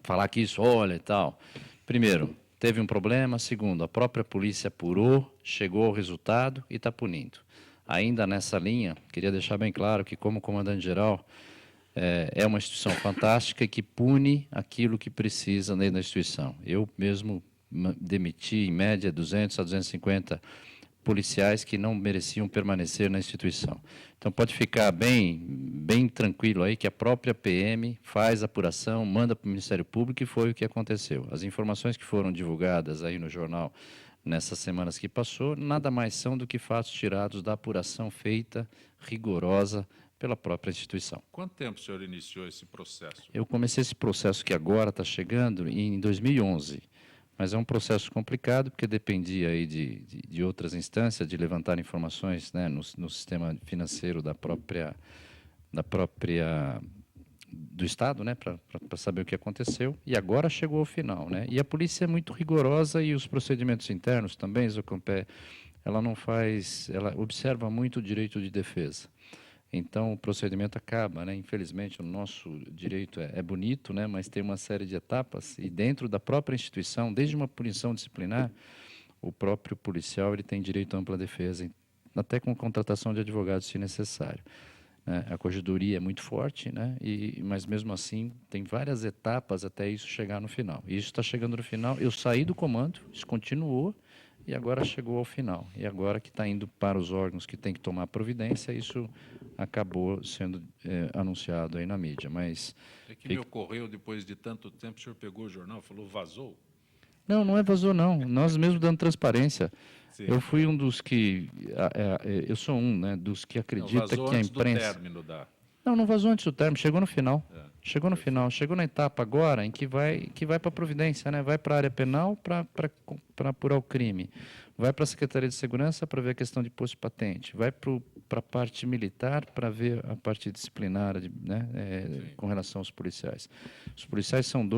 Speaker 2: falar que isso, olha e tal. Primeiro, teve um problema. Segundo, a própria polícia apurou, chegou ao resultado e está punindo. Ainda nessa linha, queria deixar bem claro que, como comandante-geral, é uma instituição fantástica e que pune aquilo que precisa dentro da instituição. Eu mesmo demiti, em média, 200 a 250 policiais que não mereciam permanecer na instituição. Então, pode ficar bem tranquilo aí que a própria PM faz a apuração, manda para o Ministério Público e foi o que aconteceu. As informações que foram divulgadas aí no jornal nessas semanas que passou, nada mais são do que fatos tirados da apuração feita, rigorosa, pela própria instituição.
Speaker 1: Quanto tempo o senhor iniciou esse processo?
Speaker 2: Eu comecei esse processo que agora está chegando em 2011, mas é um processo complicado porque dependia aí de outras instâncias de levantar informações, né, no sistema financeiro do Estado, né, para saber o que aconteceu, e agora chegou ao final, né? E a polícia é muito rigorosa e os procedimentos internos também, Zocompé, ela observa muito o direito de defesa. Então, o procedimento acaba, né? Infelizmente, o nosso direito é bonito, né? Mas tem uma série de etapas e dentro da própria instituição, desde uma punição disciplinar, o próprio policial ele tem direito à ampla defesa, até com contratação de advogados, se necessário. A corregedoria é muito forte, né? Mas, mesmo assim, tem várias etapas até isso chegar no final. E isso está chegando no final. Eu saí do comando, isso continuou, e agora chegou ao final. E agora que está indo para os órgãos que tem que tomar providência, isso acabou sendo anunciado aí na mídia. Mas
Speaker 1: é que me ocorreu, depois de tanto tempo, o senhor pegou o jornal e falou, vazou?
Speaker 2: Não é vazou, não. Nós mesmos dando transparência.
Speaker 1: Sim.
Speaker 2: Eu fui um dos que... eu sou um, né, dos que acredita que a imprensa...
Speaker 1: Vazou antes do término da...
Speaker 2: Não vazou antes do término, chegou no final. Chegou no final, chegou na etapa agora em que vai para a providência, né? Vai para a área penal para apurar o crime, vai para a Secretaria de Segurança para ver a questão de posse de patente, vai para a parte militar para ver a parte disciplinar, né? Com relação aos policiais. Os policiais são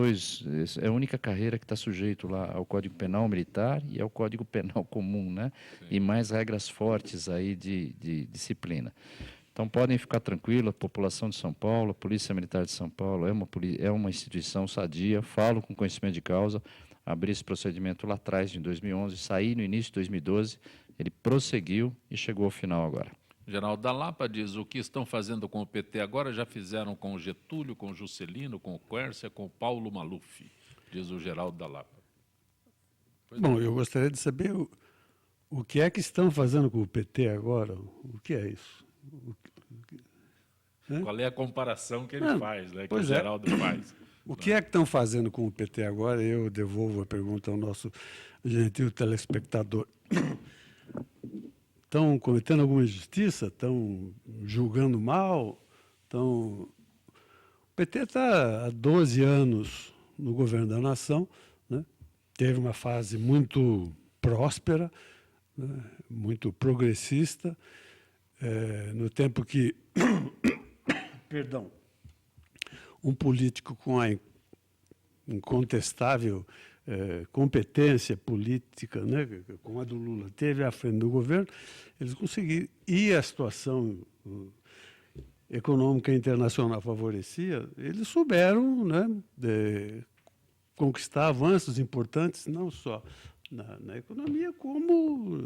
Speaker 2: é a única carreira que está sujeito lá ao Código Penal Militar e ao Código Penal Comum, né? E mais regras fortes aí de disciplina. Então, podem ficar tranquilos, a população de São Paulo, a Polícia Militar de São Paulo é uma instituição sadia, falo com conhecimento de causa, abri esse procedimento lá atrás, em 2011, saí no início de 2012, ele prosseguiu e chegou ao final agora.
Speaker 1: Geraldo da Lapa diz, o que estão fazendo com o PT agora já fizeram com o Getúlio, com o Juscelino, com o Quércia, com o Paulo Maluf, diz o Geraldo da Lapa.
Speaker 4: Bom, eu gostaria de saber o que é que estão fazendo com o PT agora. O que é isso?
Speaker 1: Qual é a comparação que ele faz, né, que o
Speaker 4: Pois
Speaker 1: Geraldo faz?
Speaker 4: O que é que estão fazendo com o PT agora? Eu devolvo a pergunta ao nosso gentil telespectador. Estão cometendo alguma injustiça? Estão julgando mal? O PT está há 12 anos no governo da nação, né? Teve uma fase muito próspera, né? Muito progressista, no tempo que perdão, um político com a incontestável competência política, né, como a do Lula, teve à frente do governo, eles conseguiram, e a situação econômica internacional favorecia, eles souberam, né, conquistar avanços importantes, não só na economia, como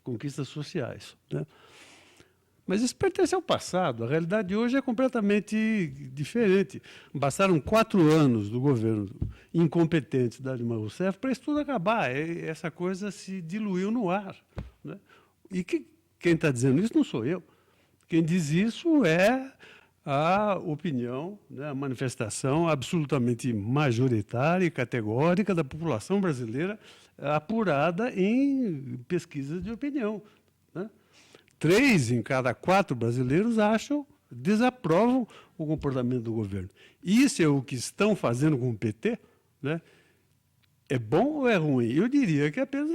Speaker 4: conquistas sociais, né? Mas isso pertence ao passado. A realidade de hoje é completamente diferente. Bastaram 4 anos do governo incompetente da Dilma Rousseff para isso tudo acabar. Essa coisa se diluiu no ar, né? E quem está dizendo isso não sou eu. Quem diz isso é a opinião, né, a manifestação absolutamente majoritária e categórica da população brasileira, apurada em pesquisas de opinião, né? 3 em cada 4 brasileiros desaprovam o comportamento do governo. Isso é o que estão fazendo com o PT, né? É bom ou é ruim? Eu diria que apenas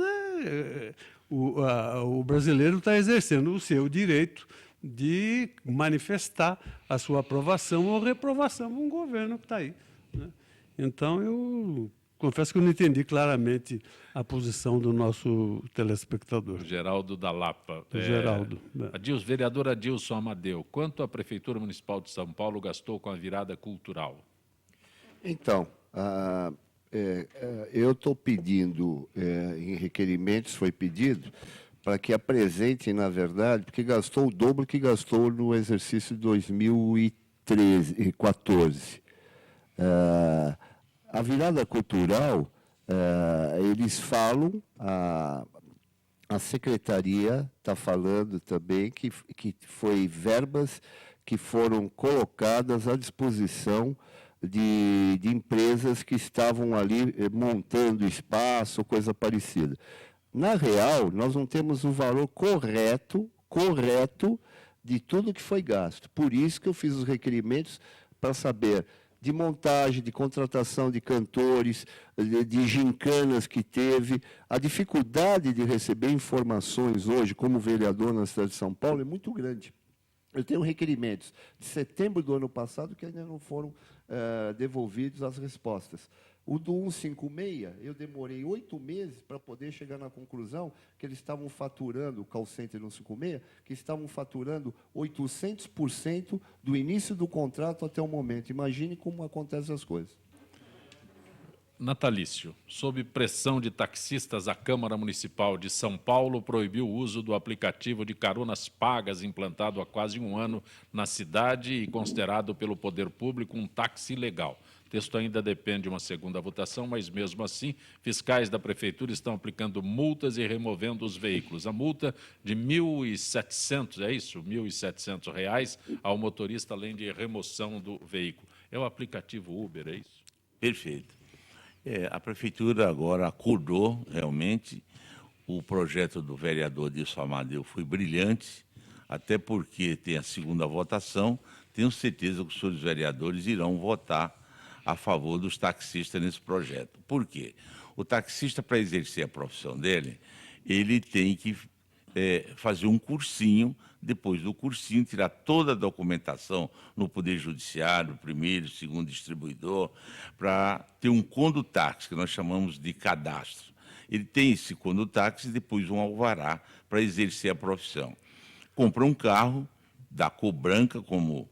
Speaker 4: o brasileiro está exercendo o seu direito de manifestar a sua aprovação ou reprovação com um governo que está aí, né? Então, eu confesso que eu não entendi claramente a posição do nosso telespectador.
Speaker 1: Geraldo da Lapa.
Speaker 4: Geraldo.
Speaker 1: Vereador Adilson Amadeu, quanto a Prefeitura Municipal de São Paulo gastou com a virada cultural?
Speaker 3: Então, eu estou pedindo, em requerimentos foi pedido, para que apresentem, na verdade, porque gastou o dobro que gastou no exercício de 2014. A virada cultural, eles falam, a secretaria está falando também que foi verbas que foram colocadas à disposição de empresas que estavam ali montando espaço, coisa parecida. Na real, nós não temos o valor correto de tudo que foi gasto. Por isso que eu fiz os requerimentos para saber de montagem, de contratação de cantores, de gincanas que teve. A dificuldade de receber informações hoje, como vereador na cidade de São Paulo, é muito grande. Eu tenho requerimentos de setembro do ano passado que ainda não foram devolvidos as respostas. O do 156, eu demorei 8 meses para poder chegar na conclusão que eles estavam faturando, o call center no 156, que estavam faturando 800% do início do contrato até o momento. Imagine como acontecem as coisas.
Speaker 1: Natalício, sob pressão de taxistas, a Câmara Municipal de São Paulo proibiu o uso do aplicativo de caronas pagas implantado há quase 1 ano na cidade e considerado pelo poder público um táxi ilegal. O texto ainda depende de uma segunda votação, mas, mesmo assim, fiscais da Prefeitura estão aplicando multas e removendo os veículos. A multa de R$ 1.700, é isso? R$ 1.700 ao motorista, além de remoção do veículo. É o aplicativo Uber, é isso?
Speaker 5: Perfeito. A Prefeitura agora acordou, realmente, o projeto do vereador Adilson Amadeu foi brilhante, até porque tem a segunda votação. Tenho certeza que os senhores vereadores irão votar a favor dos taxistas nesse projeto. Por quê? O taxista, para exercer a profissão dele, ele tem que fazer um cursinho, depois do cursinho, tirar toda a documentação no Poder Judiciário, primeiro, segundo distribuidor, para ter um condutáxi, que nós chamamos de cadastro. Ele tem esse condutáxi e depois um alvará para exercer a profissão. Compra um carro da cor branca, como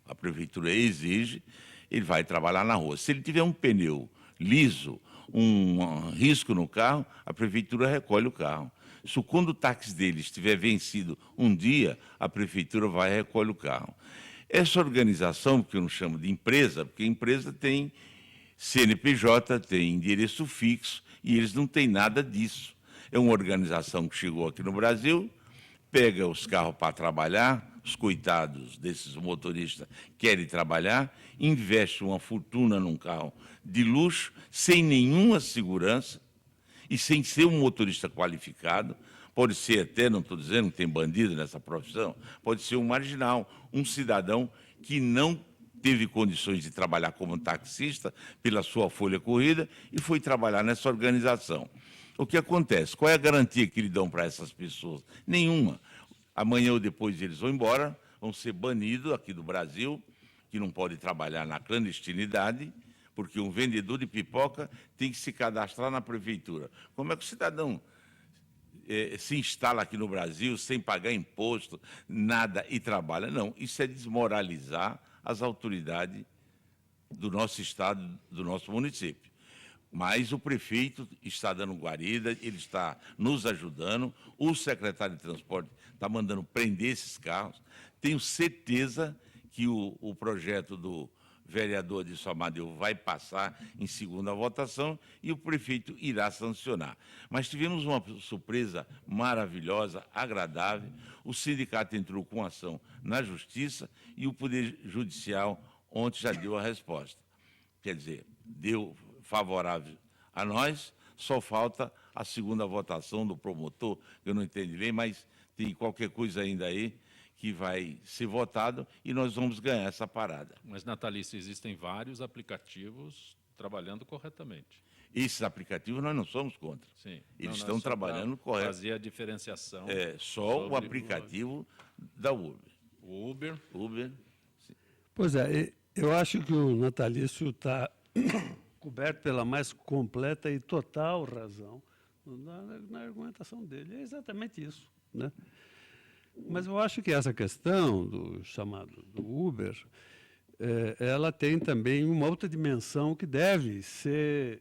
Speaker 5: a Prefeitura exige, ele vai trabalhar na rua. Se ele tiver um pneu liso, um risco no carro, a prefeitura recolhe o carro. Se quando o táxi dele estiver vencido um dia, a prefeitura vai e recolhe o carro. Essa organização, que eu não chamo de empresa, porque a empresa tem CNPJ, tem endereço fixo, e eles não têm nada disso. É uma organização que chegou aqui no Brasil, pega os carros para trabalhar, os coitados desses motoristas querem trabalhar, investe uma fortuna num carro de luxo, sem nenhuma segurança e sem ser um motorista qualificado. Pode ser até, não estou dizendo que tem bandido nessa profissão, pode ser um marginal, um cidadão que não teve condições de trabalhar como taxista pela sua folha corrida e foi trabalhar nessa organização. O que acontece? Qual é a garantia que lhe dão para essas pessoas? Nenhuma. Amanhã ou depois eles vão embora, vão ser banidos aqui do Brasil, que não pode trabalhar na clandestinidade, porque um vendedor de pipoca tem que se cadastrar na prefeitura. Como é que o cidadão se instala aqui no Brasil sem pagar imposto, nada, e trabalha? Não, isso é desmoralizar as autoridades do nosso estado, do nosso município. Mas o prefeito está dando guarida, ele está nos ajudando, o secretário de transporte está mandando prender esses carros. Tenho certeza que o projeto do vereador de Amadeu vai passar em segunda votação e o prefeito irá sancionar. Mas tivemos uma surpresa maravilhosa, agradável. O sindicato entrou com ação na Justiça e o Poder Judicial ontem já deu a resposta. Quer dizer, deu favorável a nós, só falta a segunda votação do promotor, que eu não entendi bem, mas tem qualquer coisa ainda aí que vai ser votado e nós vamos ganhar essa parada.
Speaker 1: Mas, Natalício, existem vários aplicativos trabalhando corretamente.
Speaker 5: Esses aplicativos nós não somos contra.
Speaker 1: Sim.
Speaker 5: Eles estão trabalhando corretamente.
Speaker 1: Fazer a diferenciação.
Speaker 5: É, só o aplicativo da Uber.
Speaker 1: O Uber.
Speaker 5: Uber.
Speaker 4: Sim. Pois é, eu acho que o Natalício está coberto pela mais completa e total razão na argumentação dele. É exatamente isso, né? Mas eu acho que essa questão do chamado do Uber, ela tem também uma outra dimensão que deve ser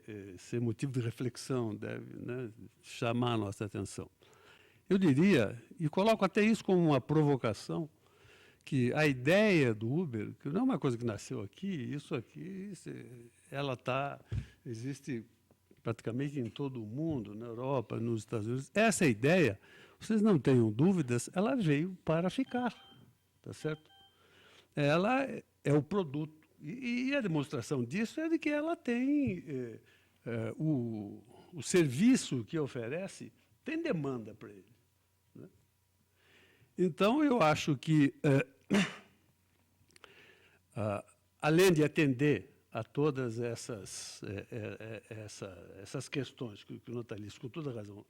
Speaker 4: motivo de reflexão, deve, né, chamar a nossa atenção. Eu diria, e coloco até isso como uma provocação, que a ideia do Uber, que não é uma coisa que nasceu aqui, isso aqui, ela existe praticamente em todo o mundo, na Europa, nos Estados Unidos. Essa ideia, vocês não tenham dúvidas, ela veio para ficar, tá certo? Ela é o produto. E a demonstração disso é de que ela tem o serviço que oferece, tem demanda para ele, né? Então, eu acho que, além de atender a todas essas questões que o Natalício, com toda razão,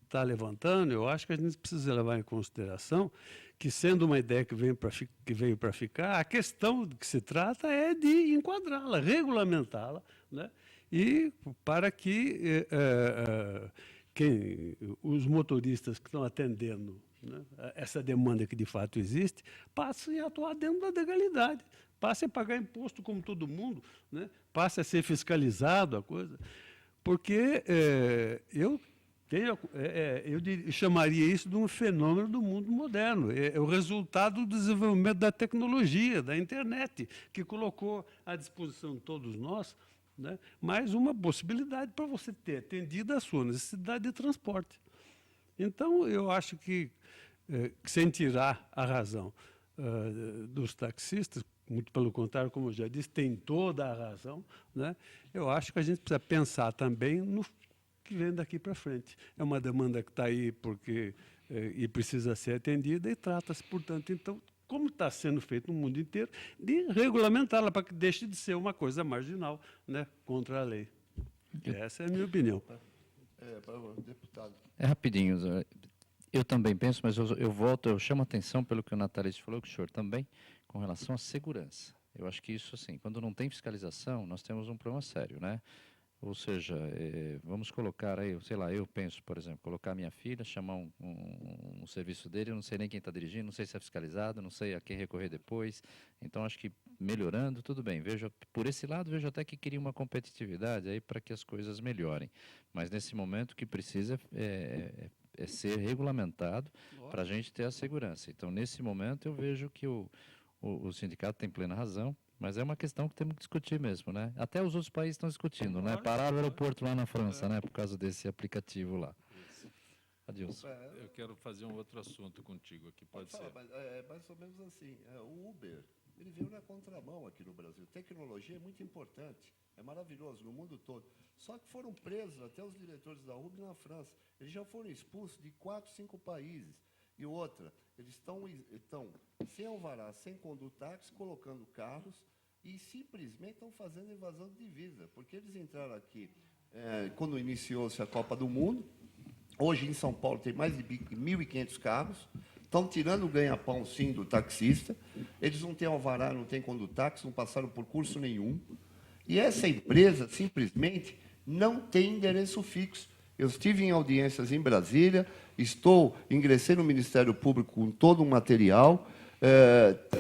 Speaker 4: está levantando, eu acho que a gente precisa levar em consideração que, sendo uma ideia que veio para ficar, a questão que se trata é de enquadrá-la, regulamentá-la, né? E para que os motoristas que estão atendendo, né, essa demanda que de fato existe, passem a atuar dentro da legalidade, passem a pagar imposto como todo mundo, né, passem a ser fiscalizado a coisa, porque eu chamaria isso de um fenômeno do mundo moderno. É o resultado do desenvolvimento da tecnologia, da internet, que colocou à disposição de todos nós, né, mais uma possibilidade para você ter atendido a sua necessidade de transporte. Então, eu acho que, sem tirar a razão dos taxistas, muito pelo contrário, como eu já disse, tem toda a razão, né, eu acho que a gente precisa pensar também no que vem daqui para frente. É uma demanda que está aí e precisa ser atendida e trata-se, portanto, então, como está sendo feito no mundo inteiro, de regulamentá-la para que deixe de ser uma coisa marginal, né, contra a lei. Essa é a minha opinião.
Speaker 3: Para o deputado.
Speaker 2: É rapidinho. Eu também penso, mas eu chamo a atenção pelo que o Natalício falou, que o senhor também, com relação à segurança. Eu acho que isso, assim, quando não tem fiscalização, nós temos um problema sério, né? Ou seja, vamos colocar aí, sei lá, eu penso, por exemplo, colocar minha filha, chamar um serviço dele, eu não sei nem quem está dirigindo, não sei se é fiscalizado, não sei a quem recorrer depois. Então, acho que melhorando, tudo bem. Vejo, por esse lado, vejo até que queria uma competitividade aí para que as coisas melhorem. Mas, nesse momento, o que precisa é ser regulamentado para a gente ter a segurança. Então, nesse momento, eu vejo que o sindicato tem plena razão, mas é uma questão que temos que discutir mesmo, né? Até os outros países estão discutindo, né? Pararam o aeroporto lá na França, né? Por causa desse aplicativo lá. Adilson.
Speaker 1: Eu quero fazer um outro assunto contigo aqui, pode ser.
Speaker 3: Mas é mais ou menos assim. O Uber, ele veio na contramão aqui no Brasil. Tecnologia é muito importante, é maravilhoso no mundo todo. Só que foram presos até os diretores da Uber na França. Eles já foram expulsos de 4, 5 países. E outra, eles estão sem alvará, sem condutáxi, colocando carros e simplesmente estão fazendo invasão de divisa, porque eles entraram aqui quando iniciou-se a Copa do Mundo. Hoje, em São Paulo, tem mais de 1.500 carros. Estão tirando o ganha-pão, sim, do taxista. Eles não têm alvará, não têm condutáxi, não passaram por curso nenhum. E essa empresa, simplesmente, não tem endereço fixo. Eu estive em audiências em Brasília, ingressei no Ministério Público com todo o material,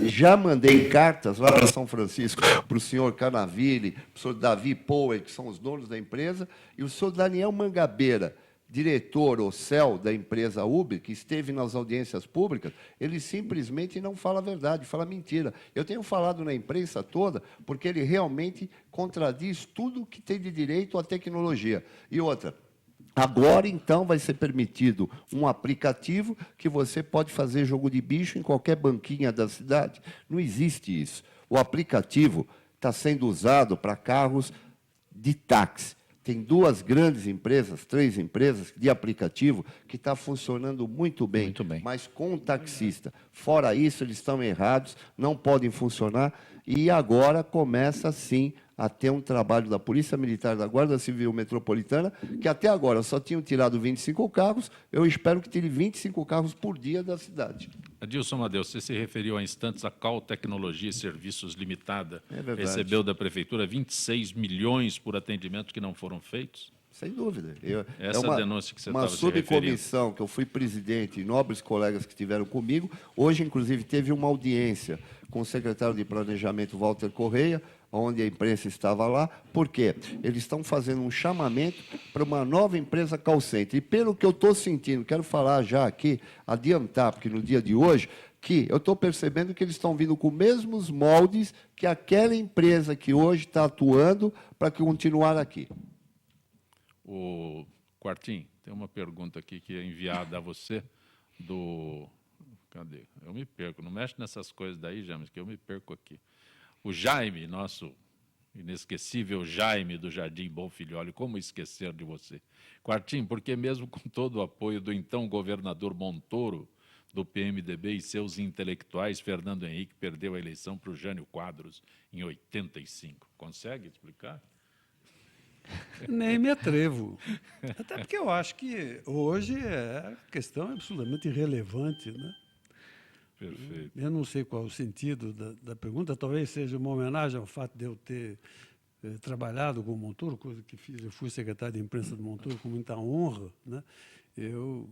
Speaker 3: já mandei cartas lá para São Francisco para o senhor Canaville, para o senhor Davi Power, que são os donos da empresa, e o senhor Daniel Mangabeira, diretor ou CEL da empresa Uber, que esteve nas audiências públicas, ele simplesmente não fala a verdade, fala mentira. Eu tenho falado na imprensa toda, porque ele realmente contradiz tudo que tem de direito à tecnologia. E outra, agora, então, vai ser permitido um aplicativo que você pode fazer jogo de bicho em qualquer banquinha da cidade. Não existe isso. O aplicativo está sendo usado para carros de táxi. Tem 2 grandes empresas, 3 empresas de aplicativo que está funcionando muito bem, mas com o taxista. Fora isso, eles estão errados, não podem funcionar. E agora começa, sim, a ter um trabalho da Polícia Militar, da Guarda Civil Metropolitana, que até agora só tinham tirado 25 carros, eu espero que tire 25 carros por dia da cidade.
Speaker 1: Adilson Amadeu, você se referiu há instantes à Cal Tecnologia e Serviços Limitada.
Speaker 3: É verdade.
Speaker 1: Recebeu da Prefeitura 26 milhões por atendimento que não foram feitos?
Speaker 3: Sem dúvida.
Speaker 1: Essa denúncia que você estava se referindo.
Speaker 3: Uma subcomissão que eu fui presidente e nobres colegas que estiveram comigo, hoje, inclusive, teve uma audiência com o secretário de Planejamento, Walter Correia, onde a imprensa estava lá, porque eles estão fazendo um chamamento para uma nova empresa call center. E pelo que eu estou sentindo, quero falar já aqui, adiantar, porque no dia de hoje, que eu estou percebendo que eles estão vindo com os mesmos moldes que aquela empresa que hoje está atuando para continuar aqui.
Speaker 1: O Quartim, tem uma pergunta aqui que é enviada a você do... Cadê? Eu me perco. Não mexe nessas coisas daí, James, que eu me perco aqui. O Jaime, nosso inesquecível Jaime do Jardim Bom Filhole, como esquecer de você? Quartim, porque mesmo com todo o apoio do então governador Montoro, do PMDB e seus intelectuais, Fernando Henrique perdeu a eleição para o Jânio Quadros em 85. Consegue explicar?
Speaker 4: Nem me atrevo. Até porque eu acho que hoje a questão é absolutamente irrelevante, né?
Speaker 1: Perfeito.
Speaker 4: Eu não sei qual é o sentido da pergunta, talvez seja uma homenagem ao fato de eu ter trabalhado com o Montoro, coisa que fiz, eu fui secretário de imprensa do Montoro com muita honra, né? Eu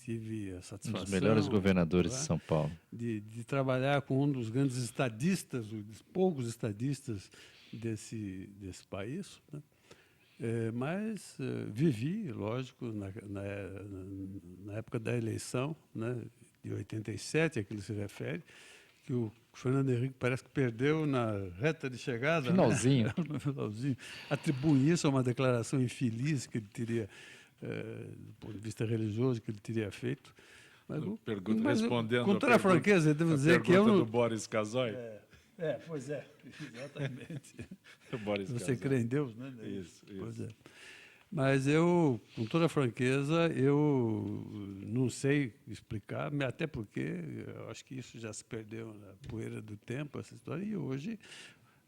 Speaker 4: tive a satisfação...
Speaker 2: Um dos melhores governadores de São Paulo.
Speaker 4: De trabalhar com um dos grandes estadistas, dos poucos estadistas desse país, né? Mas vivi, lógico, na época da eleição, né, de 87, a que ele se refere, que o Fernando Henrique parece que perdeu na reta de chegada.
Speaker 2: Finalzinho.
Speaker 4: Né? No finalzinho. Atribui isso a uma declaração infeliz que ele teria, do ponto de vista religioso, que ele teria feito. Mas,
Speaker 1: respondendo
Speaker 4: com toda a franqueza, eu devo dizer que eu não...
Speaker 1: do Boris Casoy.
Speaker 4: Pois é, exatamente.
Speaker 1: Boris
Speaker 4: Você
Speaker 1: Casoy.
Speaker 4: crê em Deus, né?
Speaker 1: Isso.
Speaker 4: Pois é. Mas eu, com toda a franqueza, eu não sei explicar, até porque eu acho que isso já se perdeu na poeira do tempo, essa história, e hoje,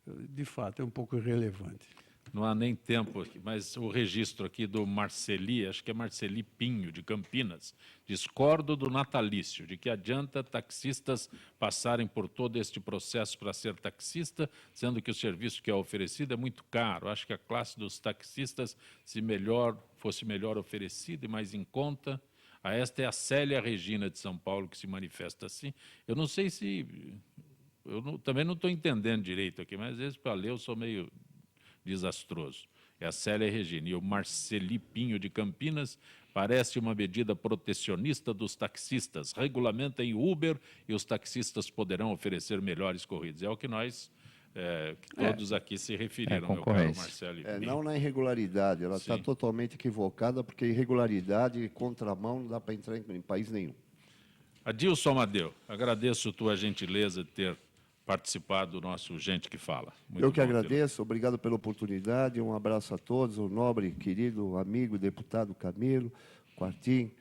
Speaker 4: de fato, é um pouco irrelevante.
Speaker 1: Não há nem tempo, mas o registro aqui do Marceli, acho que é Marceli Pinho, de Campinas, discordo do natalício, de que adianta taxistas passarem por todo este processo para ser taxista, sendo que o serviço que é oferecido é muito caro. Acho que a classe dos taxistas, se fosse melhor oferecida e mais em conta. Esta é a Célia Regina de São Paulo que se manifesta assim. Eu não sei se também não estou entendendo direito aqui, mas às vezes para ler eu sou meio desastroso. É a Célia Regina. E o Marceli Pinho de Campinas: parece uma medida protecionista dos taxistas. Regulamentem o Uber e os taxistas poderão oferecer melhores corridas. É o que nós, que todos aqui se referiram, meu caro Marcelo.
Speaker 3: Não na irregularidade, ela está totalmente equivocada, porque irregularidade e contramão não dá para entrar em país nenhum.
Speaker 1: Adilson Amadeu, agradeço tua gentileza de ter participado do nosso Gente que Fala. Muito
Speaker 3: Eu que
Speaker 1: bom
Speaker 3: agradeço, obrigado pela oportunidade, um abraço a todos, o nobre, querido amigo, deputado Camilo, Quartim,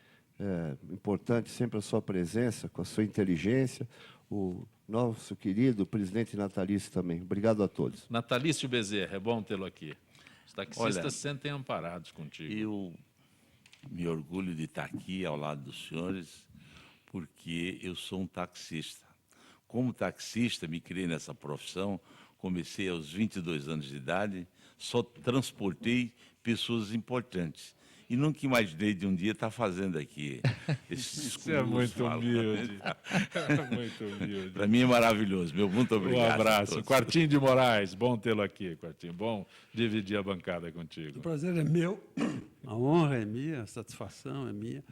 Speaker 3: importante sempre a sua presença, com a sua inteligência, o nosso querido presidente Natalício também. Obrigado a todos.
Speaker 1: Natalício Bezerra, é bom tê-lo aqui. Os taxistas
Speaker 5: Olha,
Speaker 1: se sentem amparados contigo.
Speaker 5: Eu me orgulho de estar aqui ao lado dos senhores, porque eu sou um taxista. Como taxista, me criei nessa profissão, comecei aos 22 anos de idade, só transportei pessoas importantes. E nunca imaginei de um dia estar fazendo aqui esse discurso.
Speaker 1: Isso é muito humilde. Muito humilde.
Speaker 5: Para mim é maravilhoso. Meu muito obrigado.
Speaker 1: Um abraço. Quartim de Moraes, bom tê-lo aqui, Quartim. Bom dividir a bancada contigo.
Speaker 4: O prazer é meu, a honra é minha, a satisfação é minha.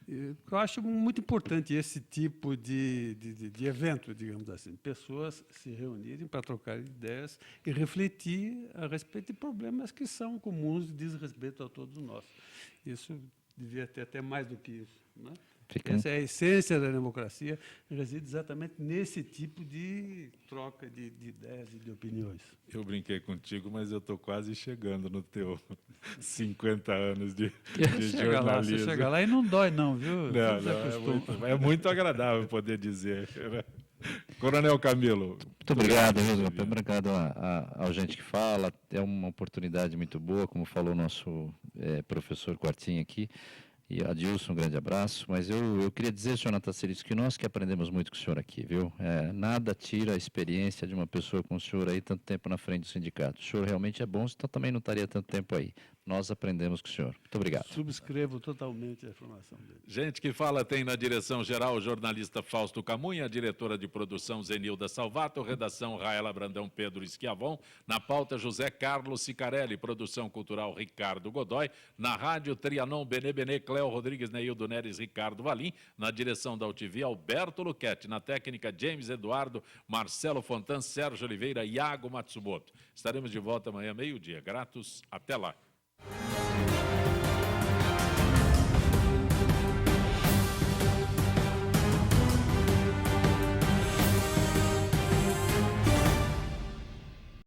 Speaker 4: Eu acho muito importante esse tipo de evento, digamos assim, pessoas se reunirem para trocar ideias e refletir a respeito de problemas que são comuns e diz respeito a todos nós. Isso devia ter até mais do que isso, né? Essa é a essência da democracia, reside exatamente nesse tipo de troca de ideias e de opiniões.
Speaker 1: Eu brinquei contigo, mas eu estou quase chegando no teu 50 anos de jornalismo.
Speaker 4: Você chega lá e não dói, não, viu?
Speaker 1: Não, é muito agradável poder dizer. Coronel Camilo.
Speaker 2: Muito obrigado, Roosevelt. Obrigado ao Gente que Fala. É uma oportunidade muito boa, como falou o nosso professor Quartim aqui. E Adilson, um grande abraço. Mas eu queria dizer, senhor Natalício, que nós que aprendemos muito com o senhor aqui, viu? Nada tira a experiência de uma pessoa com o senhor aí tanto tempo na frente do sindicato. O senhor realmente é bom, senão também não estaria tanto tempo aí. Nós aprendemos com o senhor. Muito obrigado.
Speaker 4: Subscrevo totalmente a informação dele.
Speaker 1: Gente que Fala tem na direção-geral o jornalista Fausto Camunha, a diretora de produção Zenilda Salvato, redação Raela Brandão, Pedro Esquiavon, na pauta José Carlos Sicarelli, produção cultural Ricardo Godoy, na rádio Trianon Benê, Cléo Rodrigues, Neildo Neres, Ricardo Valim, na direção da UTV Alberto Luquete, na técnica James Eduardo, Marcelo Fontan, Sérgio Oliveira, Iago Matsumoto. Estaremos de volta amanhã, meio-dia. Gratos, até lá.